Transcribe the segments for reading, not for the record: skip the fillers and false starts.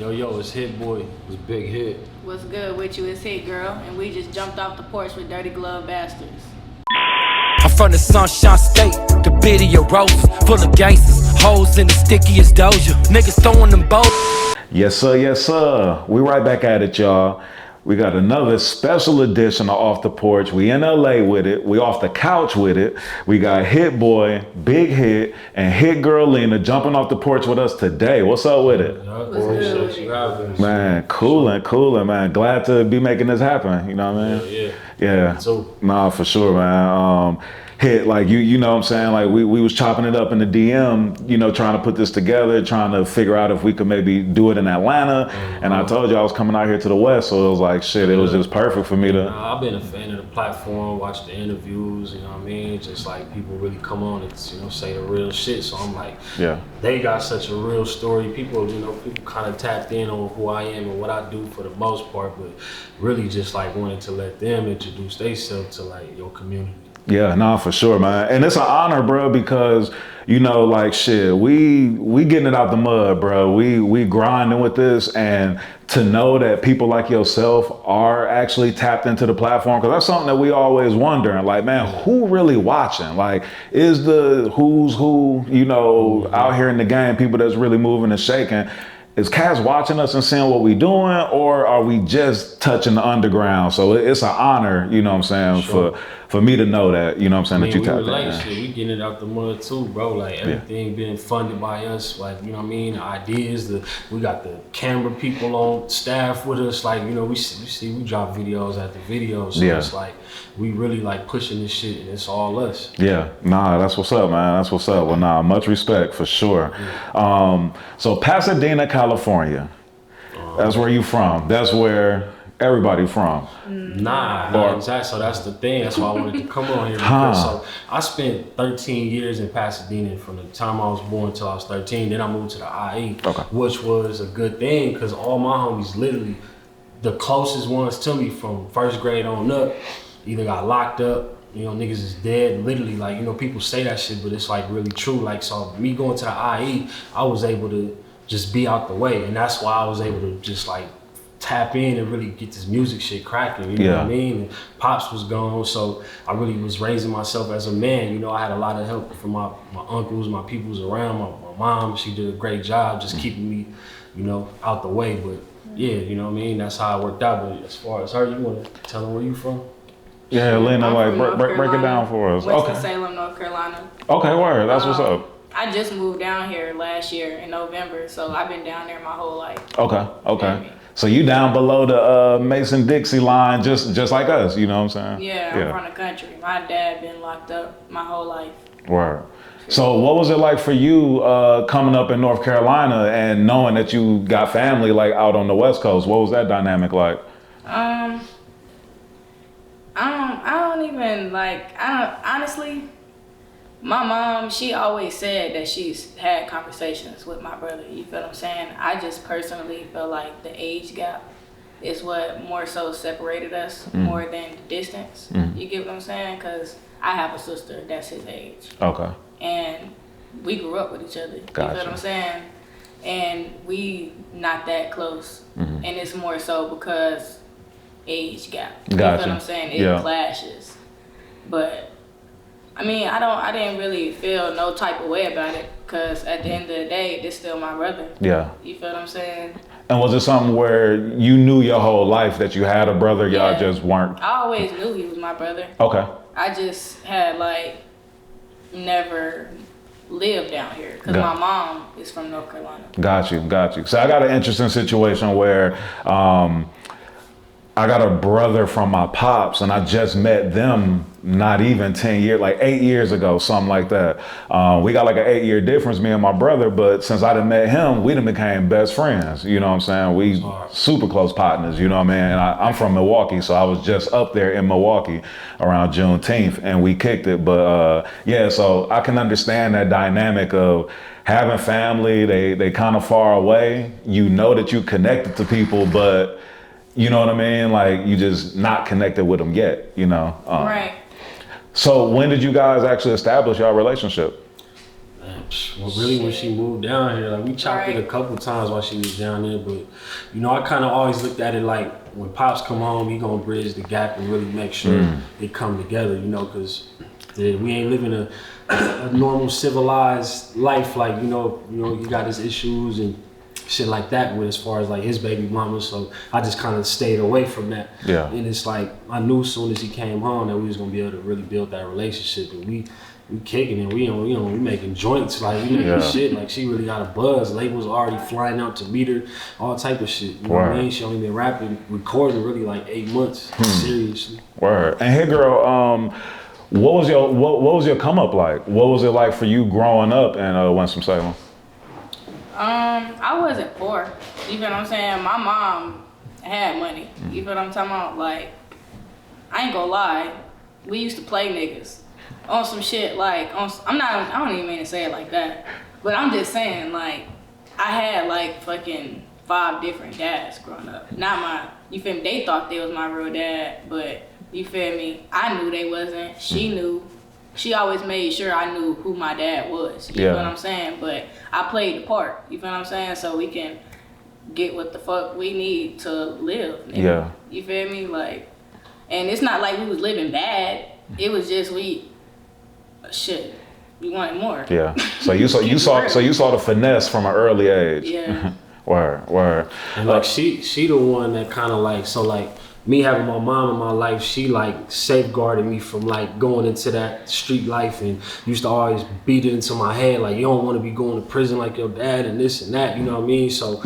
Yo, it's Hit Boy. It's Big Hit. What's good with you? It's Hitgirl, and we just jumped off the porch with Dirty Glove Bastards. I'm from the Sunshine State, the bitty of roses, full of gangsters, hoes in the stickiest doja. Niggas throwing them both. Yes, sir. Yes, sir. We right back at it, y'all. We got another special edition of Off the Porch. We in LA with it. We off the couch with it. We got Hit Boy, Big Hit, and HitgirlLENA jumping off the porch with us today. What's up with it? Man, coolin', man. Glad to be making this happen. You know what I mean? Yeah. So, nah, for sure, man. Hit, like you know what I'm saying? Like we was chopping it up in the DM, you know, trying to put this together, trying to figure out if we could maybe do it in Atlanta. And I told you I was coming out here to the West, so it was like shit, it was just perfect for me to. I've been a fan of the platform, watch the interviews, you know what I mean? Just like people really come on and, you know, say the real shit. So I'm like, yeah, they got such a real story. People, you know, people kind of tapped in on who I am and what I do for the most part, but really just like wanted to let them introduce themselves to like your community. Yeah, nah, for sure, man. And it's an honor, bro, because, you know, like shit, we getting it out the mud, bro. We grinding with this, and to know that people like yourself are actually tapped into the platform, because that's something that we always wondering, like, man, who really watching? Like, is the who's who, you know, out here in the game, people that's really moving and shaking? Is cats watching us and seeing what we doing, or are we just touching the underground? So it's an honor, you know what I'm saying, for me to know that, you know what I'm saying, that you tapped in. Shit, we getting it out the mud too, bro. Like everything being funded by us, like, you know what I mean, the ideas, we got the camera people on staff with us, like, you know, we drop videos after videos, so it's like we really like pushing this shit, and it's all us. Yeah, nah, that's what's up, man. That's what's up. Well, nah, much respect for sure. So Pasadena, California, that's where you from. That's where everybody from. Nah, exactly. So that's the thing. That's why I wanted to come on here. Because, so I spent 13 years in Pasadena from the time I was born until I was 13. Then I moved to the IE, which was a good thing because all my homies, literally the closest ones to me from first grade on up, either got locked up, you know, niggas is dead, literally, like, you know, people say that shit, but it's like really true. Like, so me going to the IE, I was able to just be out the way, and that's why I was able to just like tap in and really get this music shit cracking, you know what I mean? And Pops was gone, so I really was raising myself as a man. You know, I had a lot of help from my uncles, my peoples around, my mom. She did a great job just keeping me, you know, out the way. But yeah, you know what I mean? That's how it worked out. But as far as her, you want to tell her where you from? Yeah, Lena, like break it down for us. Winston-Salem, North Carolina. Okay, word. That's what's up. I just moved down here last year in November, so I've been down there my whole life. Okay. So you down below the Mason-Dixie line, just like us, you know what I'm saying? Yeah, I'm from the country. My dad been locked up my whole life. Word. So what was it like for you coming up in North Carolina and knowing that you got family like out on the West Coast? What was that dynamic like? Honestly, my mom, she always said that she's had conversations with my brother, you feel what I'm saying? I just personally feel like the age gap is what more so separated us more than the distance. You get what I'm saying? Because I have a sister that's his age. Okay. And we grew up with each other, you feel what I'm saying? And we not that close. And it's more so because age gap. You feel what I'm saying? It clashes. But I mean, I didn't really feel no type of way about it, because at the end of the day, this still my brother. Yeah. You feel what I'm saying? And was it something where you knew your whole life that you had a brother, y'all just weren't? I always knew he was my brother. Okay. I just had like never lived down here, because my mom is from North Carolina. Got you. So I got an interesting situation where I got a brother from my pops, and I just met them not even 10 years, like 8 years ago, something like that. We got like an 8-year difference, me and my brother, but since I done met him, we done became best friends, you know what I'm saying? We super close partners, you know what I mean? And I'm from Milwaukee, so I was just up there in Milwaukee around Juneteenth, and we kicked it. But so I can understand that dynamic of having family, they kind of far away. You know that you connected to people, but you know what I mean? Like, you just not connected with them yet, you know? Right. So when did you guys actually establish your relationship? Man, Well, really, when she moved down here, like we chopped it a couple times while she was down there, but you know, I kind of always looked at it like when Pops come home, he gonna bridge the gap and really make sure it come together, you know, because we ain't living a normal civilized life, like you know, he got his issues and shit like that with as far as like his baby mama. So I just kind of stayed away from that. Yeah. And it's like I knew as soon as he came home that we was gonna be able to really build that relationship, and we kicking it. We making joints, like we making shit. Like she really got a buzz. Labels already flying out to meet her, all type of shit. You know what I mean? She only been rapping, recording really like 8 months. Seriously. Word. And Hitgirl, what was your come up like? What was it like for you growing up in Winston-Salem? I wasn't poor. You feel what I'm saying? My mom had money. You feel what I'm talking about? Like, I ain't gonna lie. We used to play niggas on some shit like I don't even mean to say it like that, but I'm just saying, like, I had like fucking 5 different dads growing up. Not my, you feel me? They thought they was my real dad, but you feel me? I knew they wasn't. She knew. She always made sure I knew who my dad was. You feel what I'm saying? But I played the part. You feel what I'm saying? So we can get what the fuck we need to live. Nigga. Yeah. You feel me? Like, and it's not like we was living bad. It was just we wanted more. Yeah. So you saw the finesse from an early age. Yeah. Word. And like she the one that kind of like, so like me having my mom in my life, she like safeguarded me from like going into that street life, and used to always beat it into my head like, you don't want to be going to prison like your dad and this and that, you know what I mean? So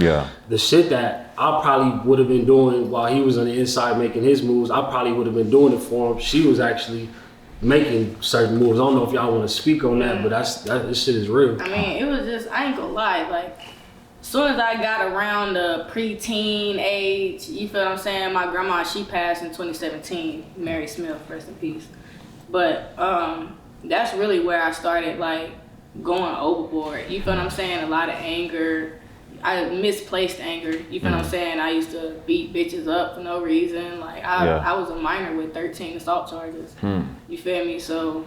the shit that I probably would have been doing while he was on the inside making his moves, I probably would have been doing it for him. She was actually making certain moves. I don't know if y'all want to speak on that, but this shit is real. I mean, it was just, I ain't gonna lie, like, as soon as I got around the preteen age, you feel what I'm saying? My grandma, she passed in 2017, Mary Smith, rest in peace. But that's really where I started like going overboard. You feel what I'm saying? A lot of anger. I misplaced anger. You feel what I'm saying? I used to beat bitches up for no reason. Like I was a minor with 13 assault charges. You feel me? So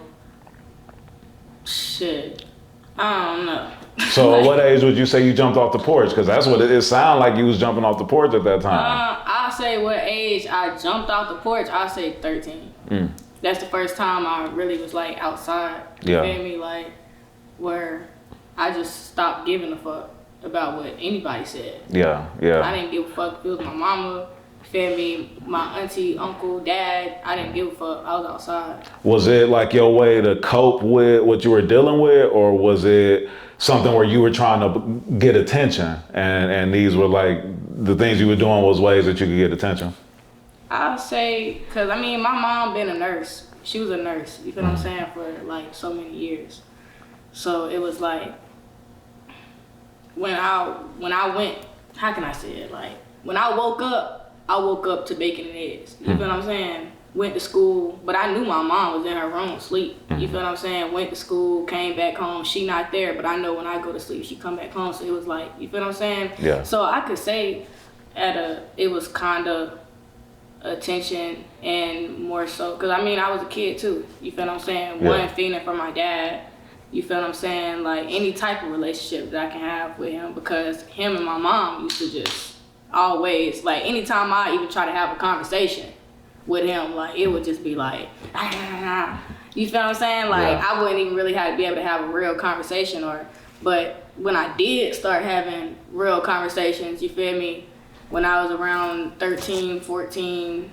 shit, I don't know. So at what age would you say you jumped off the porch? Because that's what it sounded like, you was jumping off the porch at that time. I'll say what age I jumped off the porch, I'll say 13. That's the first time I really was like outside. You feel me? Like where I just stopped giving a fuck about what anybody said. Yeah. I didn't give a fuck if it was my mama, feel me, my auntie, uncle, dad. I didn't give a fuck. I was outside. Was it like your way to cope with what you were dealing with, or was it something where you were trying to get attention, and these were like the things you were doing was ways that you could get attention? I'll say, cause I mean, my mom been a nurse. She was a nurse. You feel what I'm saying, for like so many years. So it was like when I went, how can I say it? Like when I woke up to bacon and eggs. You feel what I'm saying? Went to school, but I knew my mom was in her room asleep. You feel what I'm saying? Went to school, came back home. She not there, but I know when I go to sleep, she come back home. So it was like, you feel what I'm saying? Yeah. So I could say it was kind of attention, and more so, cause I mean I was a kid too. You feel what I'm saying? One feeling for my dad. You feel what I'm saying? Like any type of relationship that I can have with him, because him and my mom used to just always, like, anytime I even try to have a conversation with him, like, it would just be like, you feel what I'm saying? Like, I wouldn't even really be able to have a real conversation, but when I did start having real conversations, you feel me? When I was around 13, 14,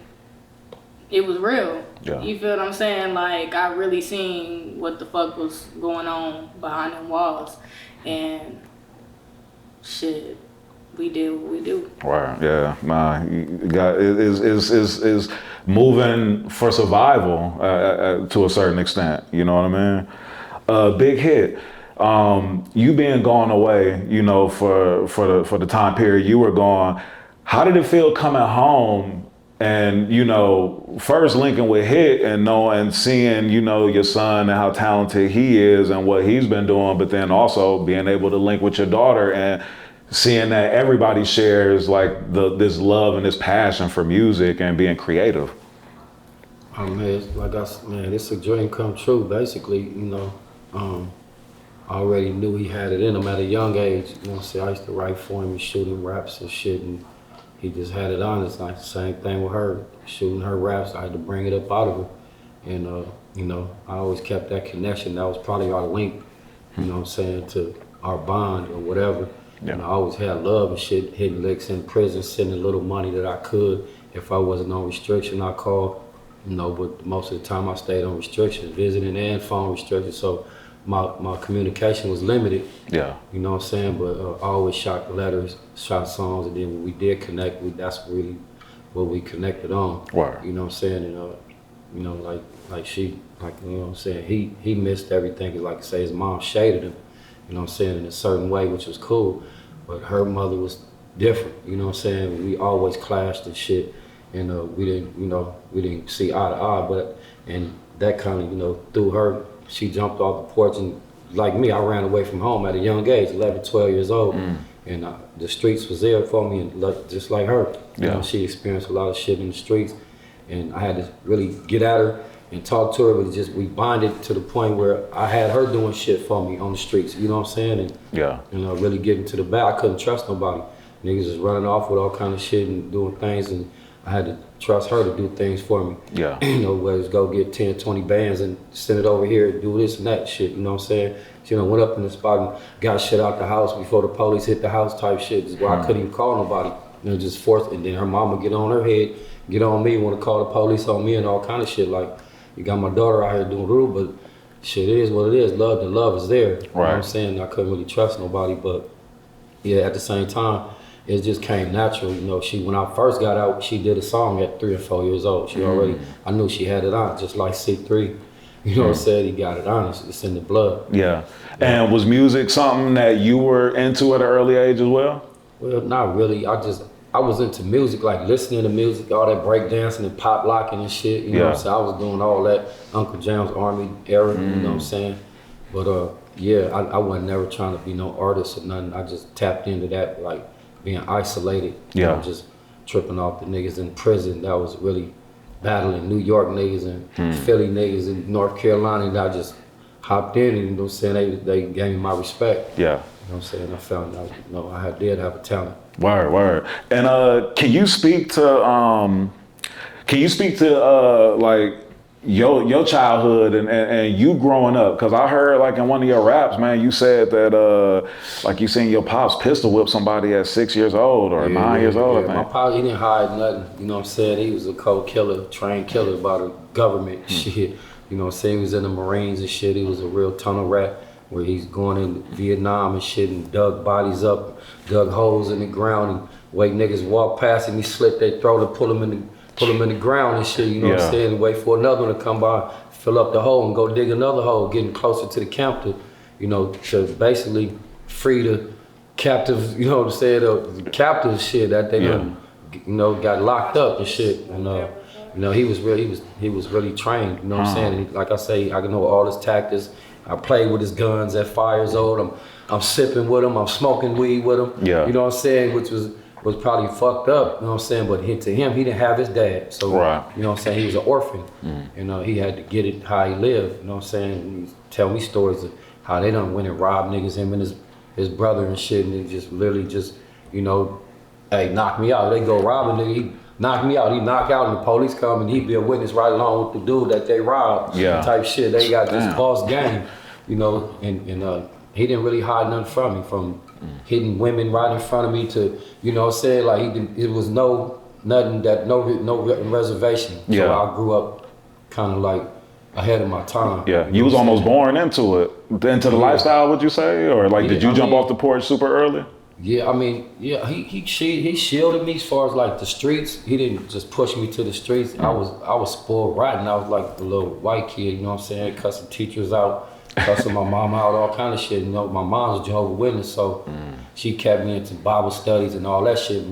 it was real. Yeah. You feel what I'm saying? Like, I really seen what the fuck was going on behind them walls, and shit. We did what we do. Wow, yeah, nah, you got is moving for survival to a certain extent. You know what I mean? Big Hit, you being gone away, you know, for the time period you were gone. How did it feel coming home and, you know, first linking with Hit and seeing, you know, your son and how talented he is and what he's been doing, but then also being able to link with your daughter and seeing that everybody shares like this love and this passion for music and being creative. Man, it's a dream come true, basically, you know. I already knew he had it in him at a young age. You know what I'm saying? I used to write for him and shoot him raps and shit, and he just had it on. It's like the same thing with her, shooting her raps. I had to bring it up out of her. And, you know, I always kept that connection. That was probably our link, you know what I'm saying, to our bond or whatever. Yeah. And I always had love and shit, hitting licks in prison, sending little money that I could. If I wasn't on restriction, I called, you know, but most of the time I stayed on restriction, visiting and phone restriction. So my communication was limited. Yeah. You know what I'm saying? But I always shot letters, shot songs, and then when we did connect, that's really what we connected on. Wow. You know what I'm saying? And, you know, like she, like, you know what I'm saying? He missed everything. Like I say, his mom shaded him, you know what I'm saying, in a certain way, which was cool. But her mother was different, you know what I'm saying? We always clashed and shit. And we didn't see eye to eye, but, and that kind of, you know, through her, she jumped off the porch, and like me, I ran away from home at a young age, 11, 12 years old. And the streets was there for me, and just like her. You know, she experienced a lot of shit in the streets, and I had to really get at her and talk to her, but we bonded to the point where I had her doing shit for me on the streets, you know what I'm saying? And, you know, really getting to the back. I couldn't trust nobody. Niggas was running off with all kind of shit and doing things, and I had to trust her to do things for me. Yeah. You know, whether it's go get 10, 20 bands and send it over here, do this and that shit, you know what I'm saying? She went up in the spot and got shit out the house before the police hit the house type shit, where I couldn't even call nobody. You know, just forced, and then her mama get on her head, get on me, want to call the police on me and all kind of shit. Like, you got my daughter out here doing rude, but shit is what it is. The love is there. Right. You know what I'm saying? I couldn't really trust nobody, but yeah, at the same time, it just came natural. You know, when I first got out, she did a song at 3 or 4 years old. She already, I knew she had it on, just like C3. You know what I'm saying? He got it on, it's in the blood. Yeah. And was music something that you were into at an early age as well? Well, not really. I was into music, like listening to music, all that breakdancing and pop locking and shit. You know what I'm saying? I was doing all that Uncle Jam's Army era, you know what I'm saying? But yeah, I wasn't never trying to be no artist or nothing. I just tapped into that, like being isolated. You know, just tripping off the niggas in prison. That was really battling New York niggas and Philly niggas in North Carolina, and I just hopped in, and you know what I'm saying, they gave me my respect. Yeah. You know what I'm saying? I found out, you know, I did have a talent. Word. And can you speak to like your childhood and you growing up? Cause I heard like in one of your raps, man, you said that like you seen your pops pistol whip somebody at 6 years old or 9 years old. I think. My pops, he didn't hide nothing. You know what I'm saying? He was a cold killer, trained killer by the government. Shit. You know what I'm saying? He was in the Marines and shit. He was a real tunnel rat, where he's going in Vietnam and shit and dug bodies up, dug holes in the ground, and wait niggas walk past him, he slit their throat and pull him in the ground and shit, you know what I'm saying? And wait for another one to come by, fill up the hole and go dig another hole, getting closer to the camp to, you know, to basically free the captives, you know what I'm saying, the captive shit that they you know, got locked up and shit. And you know, he was really trained, you know what I'm saying? And like I say, I know all his tactics. I played with his guns at 5 years old. I'm sipping with him. I'm smoking weed with him. Yeah. You know what I'm saying? Which was probably fucked up. You know what I'm saying? But to him, he didn't have his dad. So you know what I'm saying? He was an orphan. You know, he had to get it how he lived. You know what I'm saying? And he tell me stories of how they done went and robbed niggas, him and his brother and shit, and they just literally just, you know, hey, knock me out. They go rob a nigga. He knock me out. He knock out, and the police come, and he be a witness right along with the dude that they robbed. Yeah. Type shit. They got this boss gang, you know, and he didn't really hide nothing from me, from hitting women right in front of me to, you know what I'm saying, like it was no reservation. So I grew up kind of like ahead of my time. Yeah, you was almost born into it, into the lifestyle, would you say? Or like, did you jump off the porch super early? Yeah, I mean, yeah, he shielded me as far as like the streets. He didn't just push me to the streets. I was spoiled rotten. I was like the little white kid, you know what I'm saying, cussing teachers out, cussing my mom out, all kind of shit. You know, my mom's Jehovah's Witness, so she kept me into Bible studies and all that shit.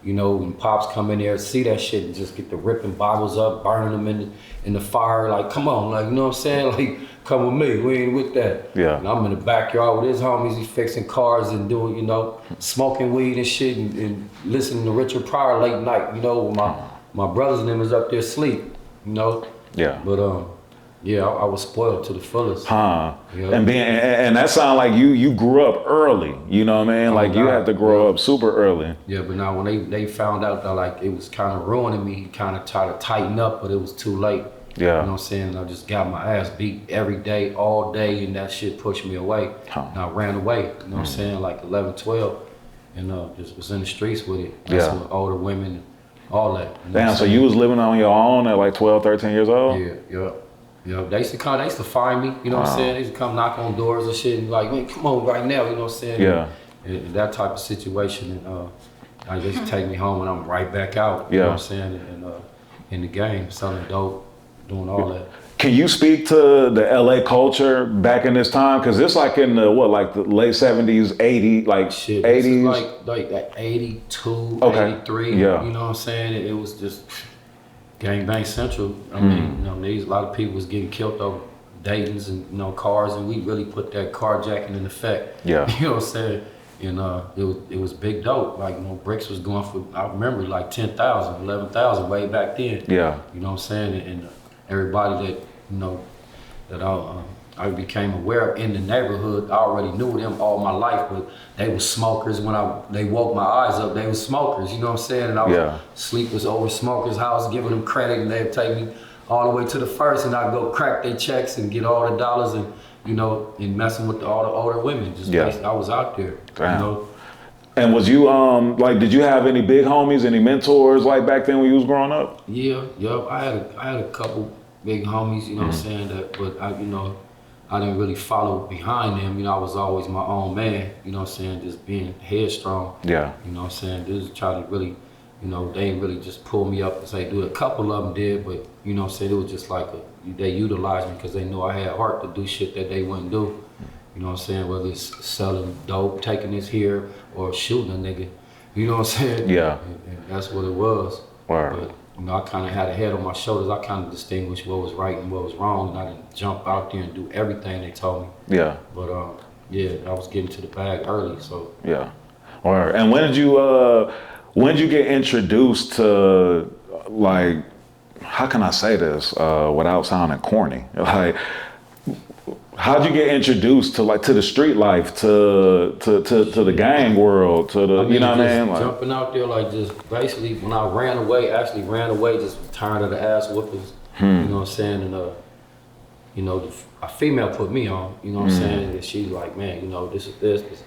You know, when pops come in there and see that shit and just get the ripping Bibles up, burning them in the fire, like, come on, like, you know what I'm saying? Like, come with me, we ain't with that. Yeah. And I'm in the backyard with his homies, he's fixing cars and doing, you know, smoking weed and shit and listening to Richard Pryor late night, you know, my brothers and them is up there asleep, you know? Yeah. But Yeah, I was spoiled to the fullest. Huh. Yeah. And that sound like you grew up early. You know what I mean? Like you had to grow up super early. Yeah, but now when they found out that like it was kind of ruining me, kind of tried to tighten up, but it was too late. Yeah. You know what I'm saying? I just got my ass beat every day, all day, and that shit pushed me away. Huh. And I ran away, you know what I'm saying? Like 11, 12, and just was in the streets with it. That's with older women, all that. You know Damn, so you was living on your own at like 12, 13 years old? Yeah, they used to find me, you know what I'm saying? They used to come knock on doors and shit and like, man, come on right now, you know what I'm saying? Yeah. And that type of situation, and I just take me home and I'm right back out, you know what I'm saying? And in the game, selling dope, doing all that. Can you speak to the LA culture back in this time? Cause it's like in the the late 70s, 80s, like shit, 80s? Like that 82, okay. 83, you know what I'm saying? It was just gangbang central. I mean, you know, a lot of people was getting killed over Dayton's and, you know, cars, and we really put that carjacking in effect. Yeah. You know what I'm saying? And it was big dope. Like, you know, bricks was going for, I remember, like 10,000, 11,000 way back then. Yeah. You know what I'm saying? And everybody that, you know, that I became aware of in the neighborhood, I already knew them all my life, but they was smokers. When they woke my eyes up, they was smokers, you know what I'm saying? And I was sleep was over smokers' house, giving them credit, and they'd take me all the way to the first, and I'd go crack their checks and get all the dollars, and, you know, and messing with all the older women. Just basically, I was out there, you know. And was you, like, did you have any big homies, any mentors, like, back then when you was growing up? Yeah, I had a couple big homies, you know what I'm saying, but I didn't really follow behind them. You know, I was always my own man, you know what I'm saying, just being headstrong. Yeah. You know what I'm saying, just trying to really, you know, they didn't really just pull me up and say, do it. A couple of them did, but, you know what I'm saying, it was just like, they utilized me because they knew I had heart to do shit that they wouldn't do. You know what I'm saying, whether it's selling dope, taking this here, or shooting a nigga. You know what I'm saying? Yeah. And that's what it was. Wow. But, you know, I kind of had a head on my shoulders. I kind of distinguished what was right and what was wrong, and I didn't jump out there and do everything they told me. Yeah. But I was getting to the bag early, so. Yeah. All right. And when did you get introduced to, like, how can I say this without sounding corny? Like, how'd you get introduced to the street life, to the gang world, to the, you know what I mean? Like, jumping out there, like, just basically when I ran away, just tired of the ass whoopers. You know what I'm saying? And you know, a female put me on, you know what I'm saying? And she's like, man, you know, this is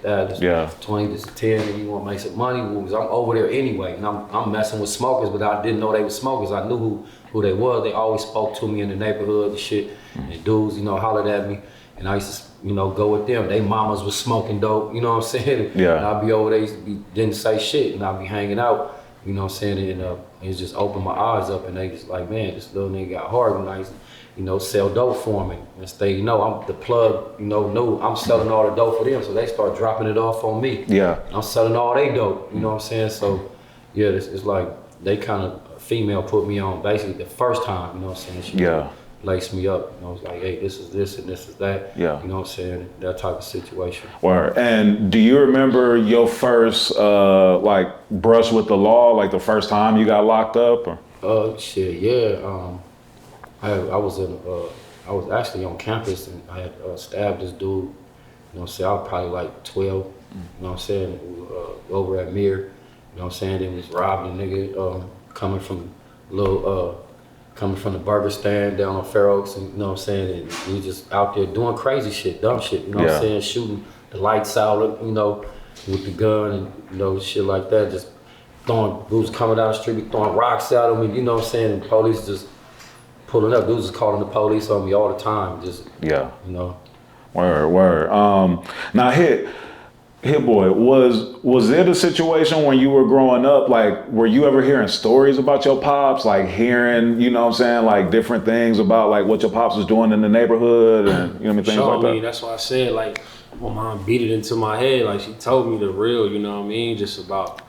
that, this is 20, this is 10, and you want to make some money? Well, I'm over there anyway, and I'm messing with smokers, but I didn't know they were smokers. I knew who they were. They always spoke to me in the neighborhood and shit, and dudes, you know, hollered at me. And I used to, you know, go with them. They mamas was smoking dope, you know what I'm saying? Yeah. And I'd be over there, didn't say shit, and I'd be hanging out, you know what I'm saying? And it just opened my eyes up, and they just like, man, this little nigga got hard. And I used to, you know, sell dope for me. And stay, you know, I'm the plug, you know, I'm selling all the dope for them, so they start dropping it off on me. Yeah. I'm selling all they dope, you know what I'm saying? So, yeah, it's like, they kind of, a female put me on basically the first time, you know what I'm saying? She laced me up, and I was like, hey, this is this and this is that. Yeah. You know what I'm saying? That type of situation. Word. And do you remember your first like brush with the law, like the first time you got locked up? Or? Shit, yeah. I was actually on campus, and I had stabbed this dude. You know what I'm saying? I was probably like 12. You know what I'm saying? Over at Mir. You know what I'm saying? Then was robbing a nigga coming from the burger stand down on Fair Oaks, and you know what I'm saying? And we just out there doing crazy shit, dumb shit, you know what I'm saying? Shooting the lights out, you know, with the gun and, you know, shit like that. Just throwing, dudes coming down the street, throwing rocks at them, and you know what I'm saying? And police just pulling up. Dudes just calling the police on me all the time, just, you know. Word. Now, Hit Boy, was it a situation when you were growing up, like, were you ever hearing stories about your pops, like hearing, you know what I'm saying, like different things about like what your pops was doing in the neighborhood and, you know what I mean, things like that? I mean, that's why I said, like, my mom beat it into my head, like she told me the real, you know what I mean, just about,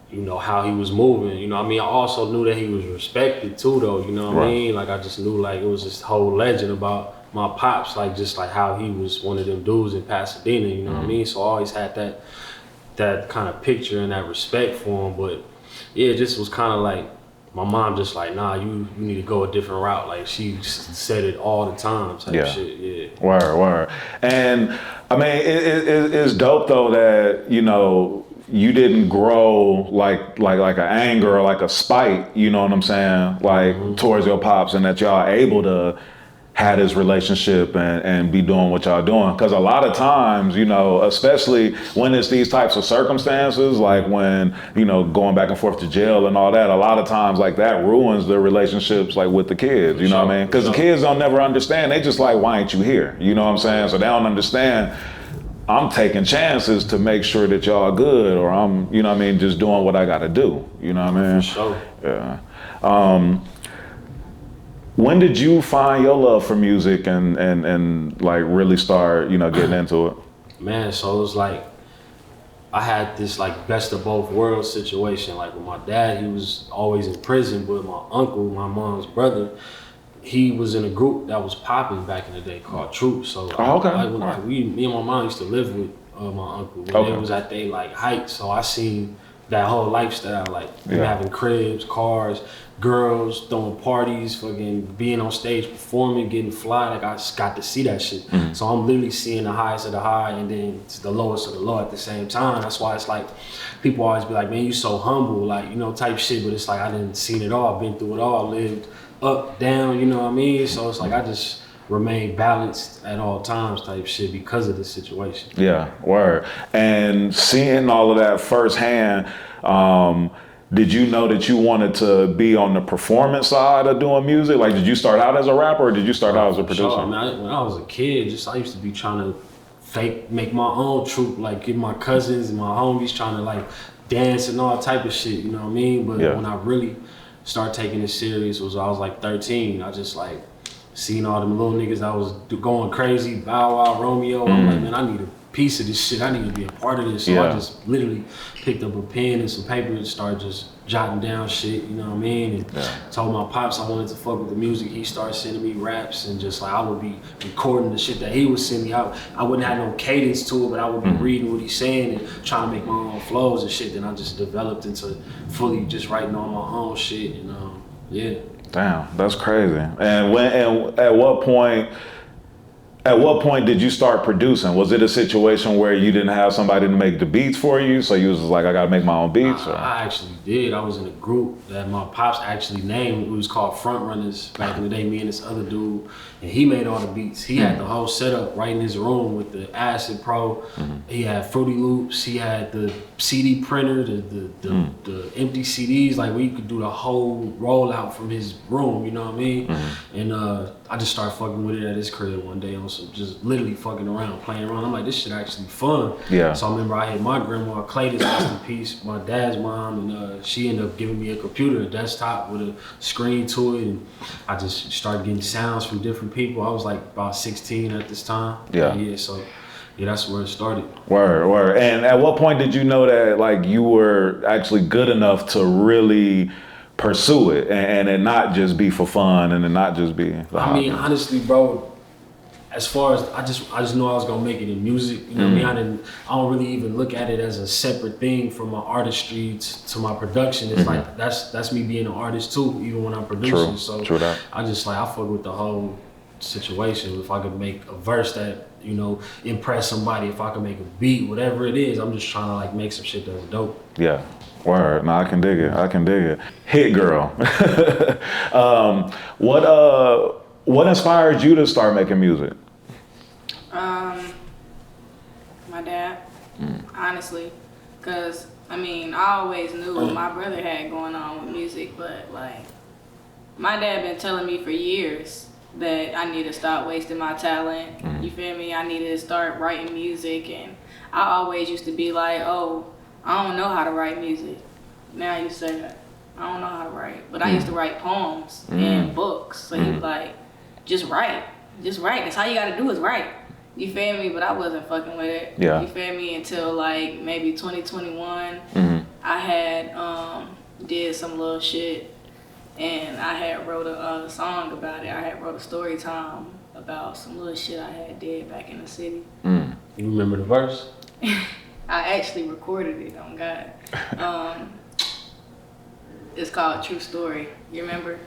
you know, how he was moving, you know what I mean? I also knew that he was respected too, though, you know what I mean? Like, I just knew, like, it was this whole legend about my pops, like, just like how he was one of them dudes in Pasadena, you know what I mean? So I always had that kind of picture and that respect for him. But yeah, it just was kind of like my mom just like, nah, you need to go a different route. Like she said it all the time type shit. Yeah. Word. And I mean, it's dope though that, you know, you didn't grow like an anger or like a spite, you know what I'm saying? Like towards your pops, and that y'all able to have this relationship and be doing what y'all doing. Cause a lot of times, you know, especially when it's these types of circumstances, like when, you know, going back and forth to jail and all that, a lot of times like that ruins the relationships like with the kids, you know what I mean? Cause the kids don't never understand. They just like, why ain't you here? You know what I'm saying? So they don't understand. I'm taking chances to make sure that y'all are good, or I'm, you know what I mean, just doing what I gotta do. You know what I mean? For sure. Yeah. When did you find your love for music and like really start, you know, getting into it? Man, so it was like, I had this like best of both worlds situation. Like with my dad, he was always in prison, but my uncle, my mom's brother, he was in a group that was popping back in the day called Troop. So me and my mom used to live with my uncle when they was at their like height. So I seen that whole lifestyle, like having cribs, cars, girls, throwing parties, fucking being on stage performing, getting fly. Like I just got to see that shit. So I'm literally seeing the highest of the high and then the lowest of the low at the same time. That's why it's like people always be like, man, you so humble, like, you know, type shit. But it's like I didn't seen it all, been through it all, lived up, down, you know what I mean? So it's like I just remain balanced at all times type shit because of the situation. Yeah, word. And seeing all of that firsthand, did you know that you wanted to be on the performance side of doing music? Like, did you start out as a rapper or did you start out as a producer? Sure. I mean, when I was a kid, I used to be trying to make my own troupe, like get my cousins and my homies trying to like dance and all type of shit, you know what I mean? But when I really started taking it serious was I was like 13. I just like seen all them little niggas that was going crazy, Bow Wow, Romeo. I'm like, man, I need a piece of this shit. I need to be a part of this. So I just literally picked up a pen and some paper and started just jotting down shit, you know what I mean? And told my pops I wanted to fuck with the music. He started sending me raps and just like I would be recording the shit that he would send me. I wouldn't have no cadence to it, but I would be reading what he's saying and trying to make my own flows and shit. Then I just developed into fully just writing all my own shit and Damn, that's crazy. And at what point did you start producing? Was it a situation where you didn't have somebody to make the beats for you, so you was just like, I gotta make my own beats? I actually did. I was in a group that my pops actually named. It was called Front Runners back in the day, me and this other dude, and he made all the beats. He had the whole setup right in his room with the Acid Pro. He had Fruity Loops. He had the CD printer, the empty CDs, like where you could do the whole rollout from his room, you know what I mean? And I just started fucking with it at his crib one day on some just literally fucking around, playing around. I'm like, this shit actually fun. Yeah. So I remember I had my grandma, Clayton, rest in peace, my dad's mom, and she ended up giving me a computer, a desktop with a screen to it, and I just started getting sounds from different people. I was like about 16 at this time. So that's where it started. Word. And at what point did you know that like you were actually good enough to really pursue it and it not just be for fun and it not just be the hobby? I mean, honestly, bro, as far as I just knew I was gonna make it in music. You know what I mean? I don't really even look at it as a separate thing from my artistry to my production. It's like that's me being an artist too, even when I'm producing. True that. I just like I fuck with the whole situation. If I could make a verse that, you know, impress somebody, if I could make a beat, whatever it is, I'm just trying to like make some shit that's dope. Yeah. Word. No, I can dig it. Hit Girl. What inspired you to start making music? My dad, honestly, because I mean, I always knew what my brother had going on with music, but like, my dad been telling me for years that I need to stop wasting my talent. You feel me? I needed to start writing music, and I always used to be like, oh, I don't know how to write music. Now you say that. I don't know how to write, but I used to write poems and books. So he was like, just write. That's all you gotta do is write. You feel me? But I wasn't fucking with it. Yeah. You feel me? Until like maybe 2021, I had did some little shit, and I had wrote a song about it. I had wrote a story time about some little shit I had did back in the city. You remember the verse? I actually recorded it on God. It's called True Story. You remember?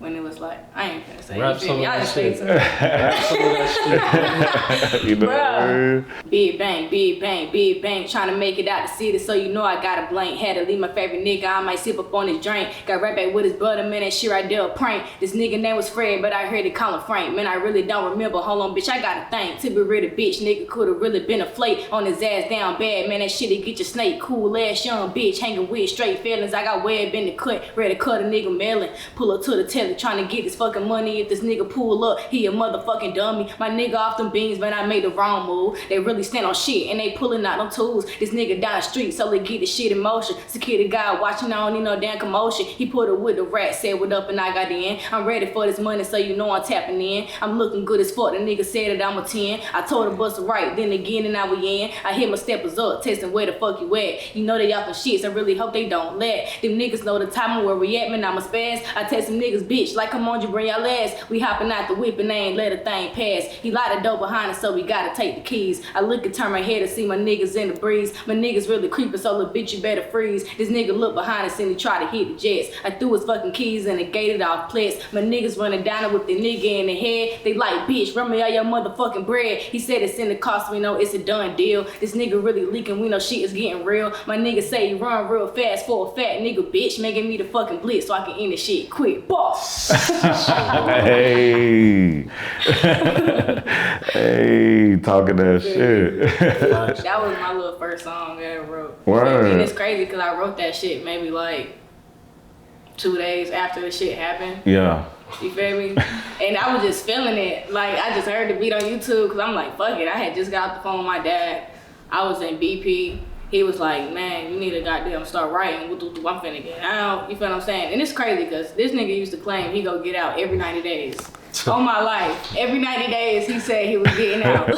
When it was like, I ain't gonna say Rap you feel me? some I of just that say Rap some of that shit. You know? Bruh. Big bang, big bang, big bang. Trying to make it out the city, so you know I got a blank. Had to leave my favorite nigga, I might sip up on his drink. Got right back with his brother, man, that shit right there a prank. This nigga name was Fred, but I heard it call him Frank. Man, I really don't remember. Hold on, bitch, I gotta think. To be real, bitch, nigga could've really been a flake. On his ass down bad, man, that shit'll get your snake. Cool ass young bitch, hanging with straight feelings. I got web in the cut, ready to cut a nigga melon. Pull up to the telly, trying to get this fucking money. If this nigga pull up, he a motherfucking dummy. My nigga off them beans, but I made the wrong move. They really stand on shit and they pulling out them tools. This nigga down the street, so they get the shit in motion. Security guy watching, I don't need no damn commotion. He put it with the rat, said what up and I got in. I'm ready for this money, so you know I'm tapping in. I'm looking good as fuck, the nigga said that I'm a 10. I told the bus right, then again and now we in. I hit my steppers up, testing where the fuck you at. You know they off them shits, I really hope they don't let them niggas know the time and where we at, man, I'm a spaz. I test some niggas, bitch, like come on, you bring y'all ass. We hopping out the whip and they ain't let a thing pass. He lied the door behind us, so we gotta take the keys. I look and turn my head to see my niggas in the breeze. My niggas really creeping, so little bitch, you better freeze. This nigga look behind us and he try to hit the jets. I threw his fucking keys and it gated off plex. My niggas running down with the nigga in the head. They like, bitch, run me all your motherfucking bread. He said it's in the cost, we know it's a done deal. This nigga really leaking, we know shit is getting real. My nigga say he run real fast for a fat nigga, bitch, making me the fucking blitz so I can end this shit quick. Boss. Hey. Hey, talking that shit. That was my little first song I ever wrote. Word. And it's crazy because I wrote that shit maybe like 2 days after the shit happened. Yeah. You feel me? And I was just feeling it. Like, I just heard the beat on YouTube because I'm like, fuck it. I had just got off the phone with my dad. I was in BP. He was like, man, you need to goddamn start writing. I'm finna get out. You feel what I'm saying? And it's crazy because this nigga used to claim he go get out every 90 days. All my life. Every 90 days he said he was getting out.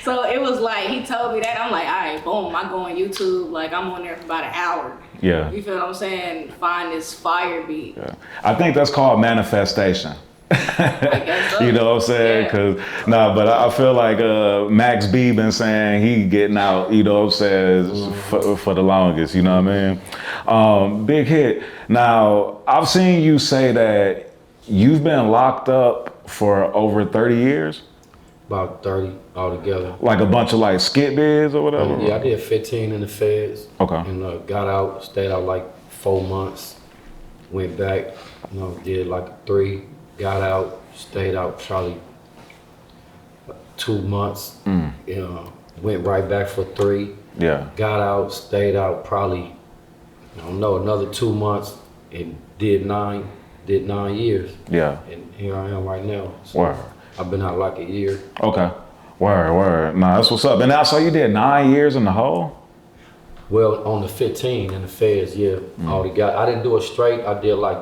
So it was like, he told me that. I'm like, all right, boom. I go on YouTube. Like, I'm on there for about an hour. Yeah. You feel what I'm saying? Find this fire beat. Yeah. I think that's called manifestation. I guess so. You know what I'm saying? Cause but I feel like Max B been saying he getting out, you know what I'm saying, for the longest, you know what I mean? Big Hit. Now, I've seen you say that you've been locked up for over 30 years? About 30 altogether. Like a bunch of like skit bids or whatever? Yeah, I did 15 in the feds. Okay. And got out, stayed out like 4 months, went back, did like 3, got out, stayed out probably 2 months, went right back for 3. Yeah. Got out, stayed out probably, another 2 months and did 9 years. Yeah. And here I am right now. So Word. I've been out like a year. Okay. Word. Nah, that's what's up. And now, so you did 9 years in the hole? Well, on the 15 in the feds, yeah. I didn't do it straight. I did like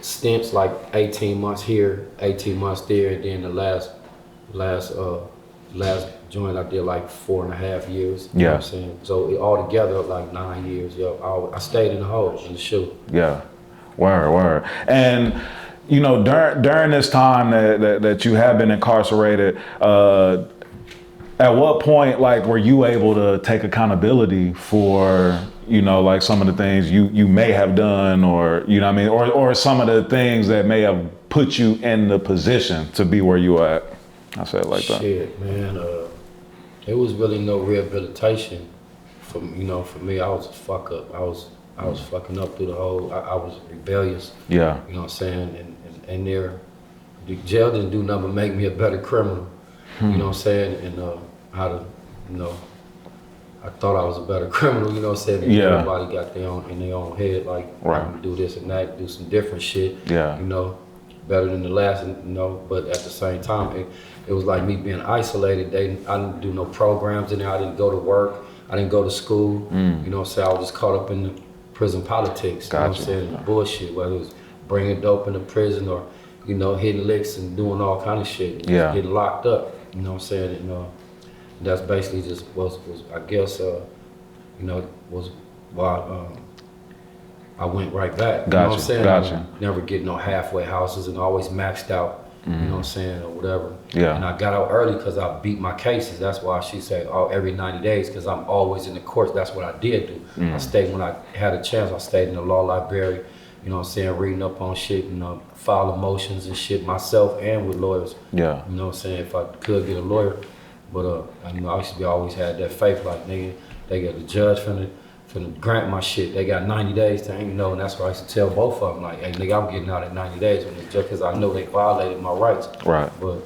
stints, like 18 months here, 18 months there, and then the last joint I did like 4.5 years. You know what I'm saying? So all together like 9 years. I stayed in the hole, in the shoe. Yeah. Word. And during this time that you have been incarcerated, at what point like were you able to take accountability for like some of the things you may have done, or you know what I mean, or some of the things that may have put you in the position to be where you at? I say it like that. Shit, man. There was really no rehabilitation for me. I was a fuck up. I was fucking up through the whole. I was rebellious. Yeah. You know what I'm saying? And the jail didn't do nothing but make me a better criminal. You know what I'm saying? And I thought I was a better criminal, you know what I'm saying? And everybody got in their own head, like, right. I'm gonna do this and that, do some different shit. Yeah. Better than the last, but at the same time, it was like me being isolated. I didn't do no programs in there. I didn't go to work. I didn't go to school. You know what I'm saying? I was just caught up in the prison politics. Gotcha. You know what I'm saying? Bullshit, whether it was bringing dope into prison or, hitting licks and doing all kind of shit. Yeah. Getting locked up, you know what I'm saying? And, that's basically just was I guess, was why I went right back. You know what I'm saying? Gotcha. Never get no halfway houses and always maxed out you know what I'm saying, or whatever. Yeah. And I got out early because I beat my cases. That's why she said, oh, every 90 days, because I'm always in the courts. That's what I did do. I stayed, when I had a chance, I stayed in the law library, you know what I'm saying, reading up on shit, you know, filing motions and shit myself and with lawyers. Yeah. You know what I'm saying, if I could get a lawyer. But, you know, I used to be always had that faith, like, nigga, they got the judge finna grant my shit. They got 90 days to, you know, and that's what I used to tell both of them, like, hey, nigga, I'm getting out at 90 days when the judge, because I know they violated my rights. Right. But,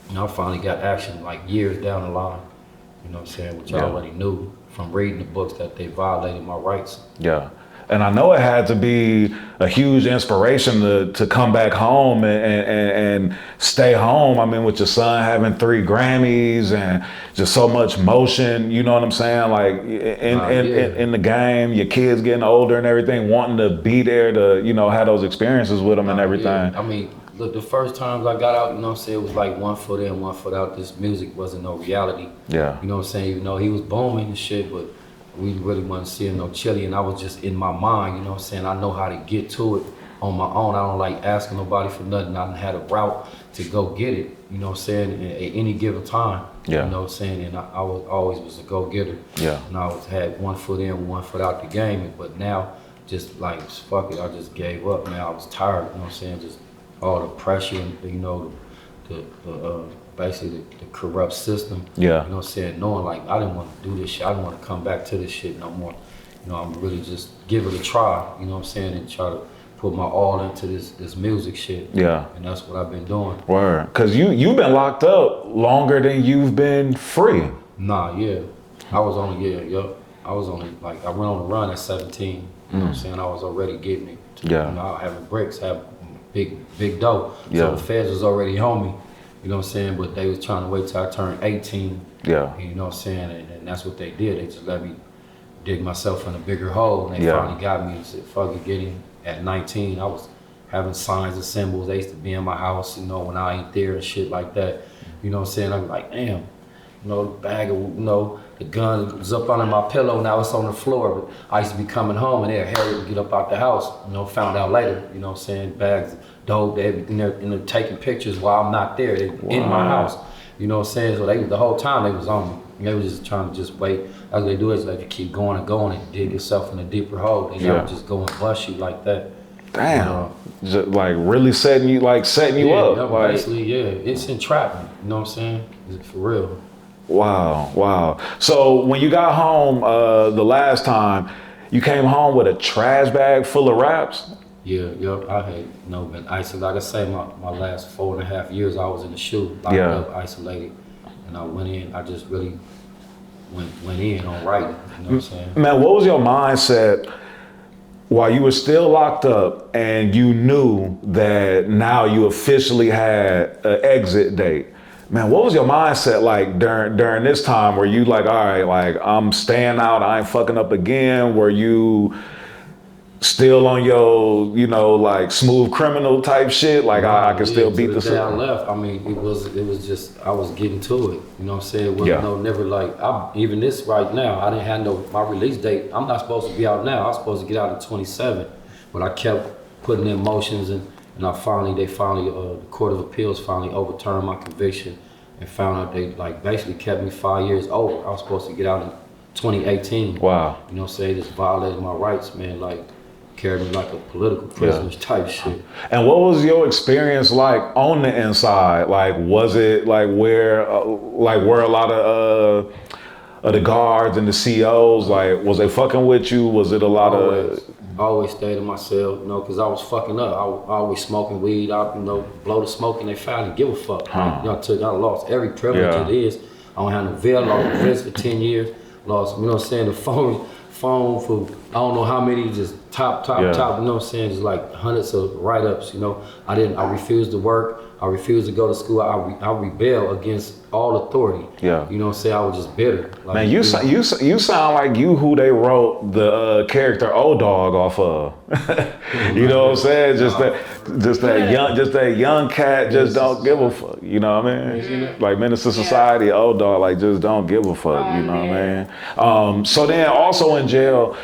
you know, I finally got action like years down the line, you know what I'm saying, which I already knew from reading the books that they violated my rights. Yeah. And I know it had to be a huge inspiration to come back home and stay home. I mean, with your son having 3 Grammys and just so much motion, you know what I'm saying? Like in the game, your kids getting older and everything, wanting to be there to, you know, have those experiences with them and everything. Yeah. I mean, look, the first times I got out, you know what I'm saying, it was like 1 foot in, 1 foot out. This music wasn't no reality. Yeah. You know what I'm saying? You know, he was booming and shit, but we really wasn't seeing no chili, and I was just in my mind, you know what I'm saying? I know how to get to it on my own. I don't like asking nobody for nothing. I had a route to go get it, you know what I'm saying, at any given time. Yeah. You know what I'm saying? And I was always a go-getter. Yeah. And I had 1 foot in, 1 foot out the game, but now just like, fuck it, I just gave up, man. I was tired, you know what I'm saying? Just all the pressure and, you know, basically the corrupt system. Yeah. You know what I'm saying? Knowing like I didn't want to do this shit. I didn't want to come back to this shit no more. You know, I'm really just give it a try, you know what I'm saying, and try to put my all into this music shit. Yeah. And that's what I've been doing. Word. Cause you've been locked up longer than you've been free. Nah, yeah. I was only, I was only like, I went on a run at 17. You know what I'm saying? I was already getting it. Yeah. You know, having bricks, have big dough. Yeah. So the feds was already on me. You know what I'm saying? But they was trying to wait till I turned 18. Yeah. And you know what I'm saying? And that's what they did. They just let me dig myself in a bigger hole. And they finally got me and said, fuck it, get him. At 19, I was having signs and symbols. They used to be in my house, you know, when I ain't there and shit like that. You know what I'm saying? I'm like, damn, you know, the bag of, you know, the gun was up under my pillow, now it's on the floor. But I used to be coming home and they'd hurry to get up out the house. You know, found out later, you know what I'm saying? Bags, dope, everything there, and they're taking pictures while I'm not there. They in my house. You know what I'm saying? So they, the whole time they was on me. They was just trying to just wait. As they do is let you keep going and going and dig yourself in a deeper hole. They never just go and bust you like that. Damn. Just like really setting you up. Like, basically, yeah. It's entrapment. You know what I'm saying? For real. Wow. So when you got home the last time, you came home with a trash bag full of raps? Yeah, I had been isolated. Like I say, my last 4.5 years I was in the shoe, locked up, isolated. And I went in, I just really went in on writing, you know what I'm saying? Man, what was your mindset while you were still locked up and you knew that now you officially had an exit date? Man, what was your mindset like during this time? Were you like, all right, like I'm staying out, I ain't fucking up again? Were you still on your, you know, like smooth criminal type shit? Like I can still beat the day I left, I mean, it was just, I was getting to it. You know what I'm saying? Never like, even this right now, I didn't have my release date. I'm not supposed to be out now. I was supposed to get out in 27, but I kept putting in motions and the Court of Appeals finally overturned my conviction and found out they like basically kept me 5 years over. I was supposed to get out in 2018. Wow. You know what I'm saying? Just violated my rights, man. Like, carried me like a political prisoner type shit. And what was your experience like on the inside? Like, was it like where a lot of the guards and the COs, like, was they fucking with you? Was it a lot of? I always stayed in my cell, you know, because I was fucking up. I always smoking weed. I, you know, blow the smoke and they finally give a fuck. I lost every privilege it is. I don't have no veil, lost the fence for 10 years. Lost, you know what I'm saying, the phone for I don't know how many, just top, you know what I'm saying, just like hundreds of write-ups, you know. I refused to work, I refused to go to school, I rebel against all authority. Yeah. You know what I'm saying, I was just bitter. Like, man, you sound like you who they wrote the character O-Dog off of. You know what I'm saying? Just that young cat just don't give a fuck. You know what I mean? Like Menace to Society, O-Dog, like just don't give a fuck. You know what I mean? So then also in jail,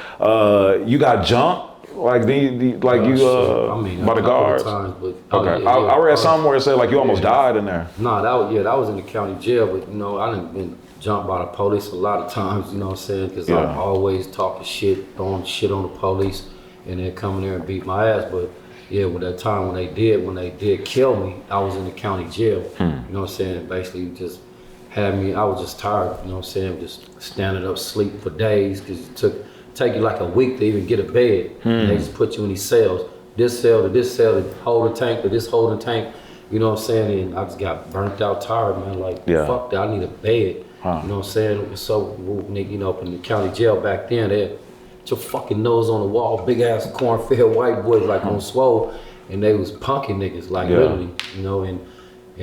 you got jumped Like like I mean, by the guards? Times, but, okay, I read somewhere where it said like you almost died in there. No, that was in the county jail, but you know, I done been jumped by the police a lot of times, you know what I'm saying? Because I'm always talking shit, throwing shit on the police, and then coming there and beat my ass. But yeah, with that time when they did kill me, I was in the county jail. You know what I'm saying? Basically just had me, I was just tired, you know what I'm saying? Just standing up, sleep for days, because it take you like a week to even get a bed. And they just put you in these cells, this cell to this cell, to hold a tank to this holding tank, you know what I'm saying? And I just got burnt out, tired, man. Like, fuck that, I need a bed. You know what I'm saying? So, you know, up in the county jail back then, they had your fucking nose on the wall, big ass cornfield white boys like on swole, and they was punking niggas, like literally, you know, and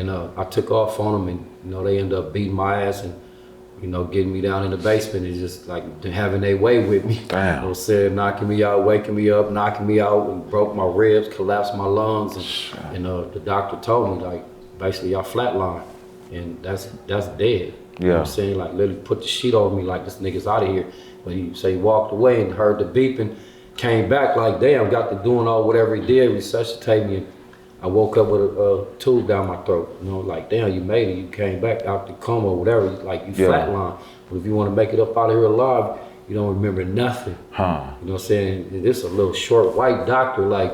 I took off on them, and you know, they ended up beating my ass and, you know, getting me down in the basement and just like having their way with me. Damn. You know what I'm saying? Knocking me out, waking me up, knocking me out, and broke my ribs, collapsed my lungs, and the doctor told me, like, basically y'all flatline, and that's dead. You know what I'm saying? Like, literally put the sheet over me like, this nigga's out of here. But he walked away and heard the beeping, came back like, damn, got to doing all whatever he did, resuscitate me. And I woke up with a tube down my throat. You know, like, damn, you made it. You came back out the coma or whatever. Like, you flatline. But if you want to make it up out of here alive, you don't remember nothing. You know what I'm saying? This is a little short white doctor, like,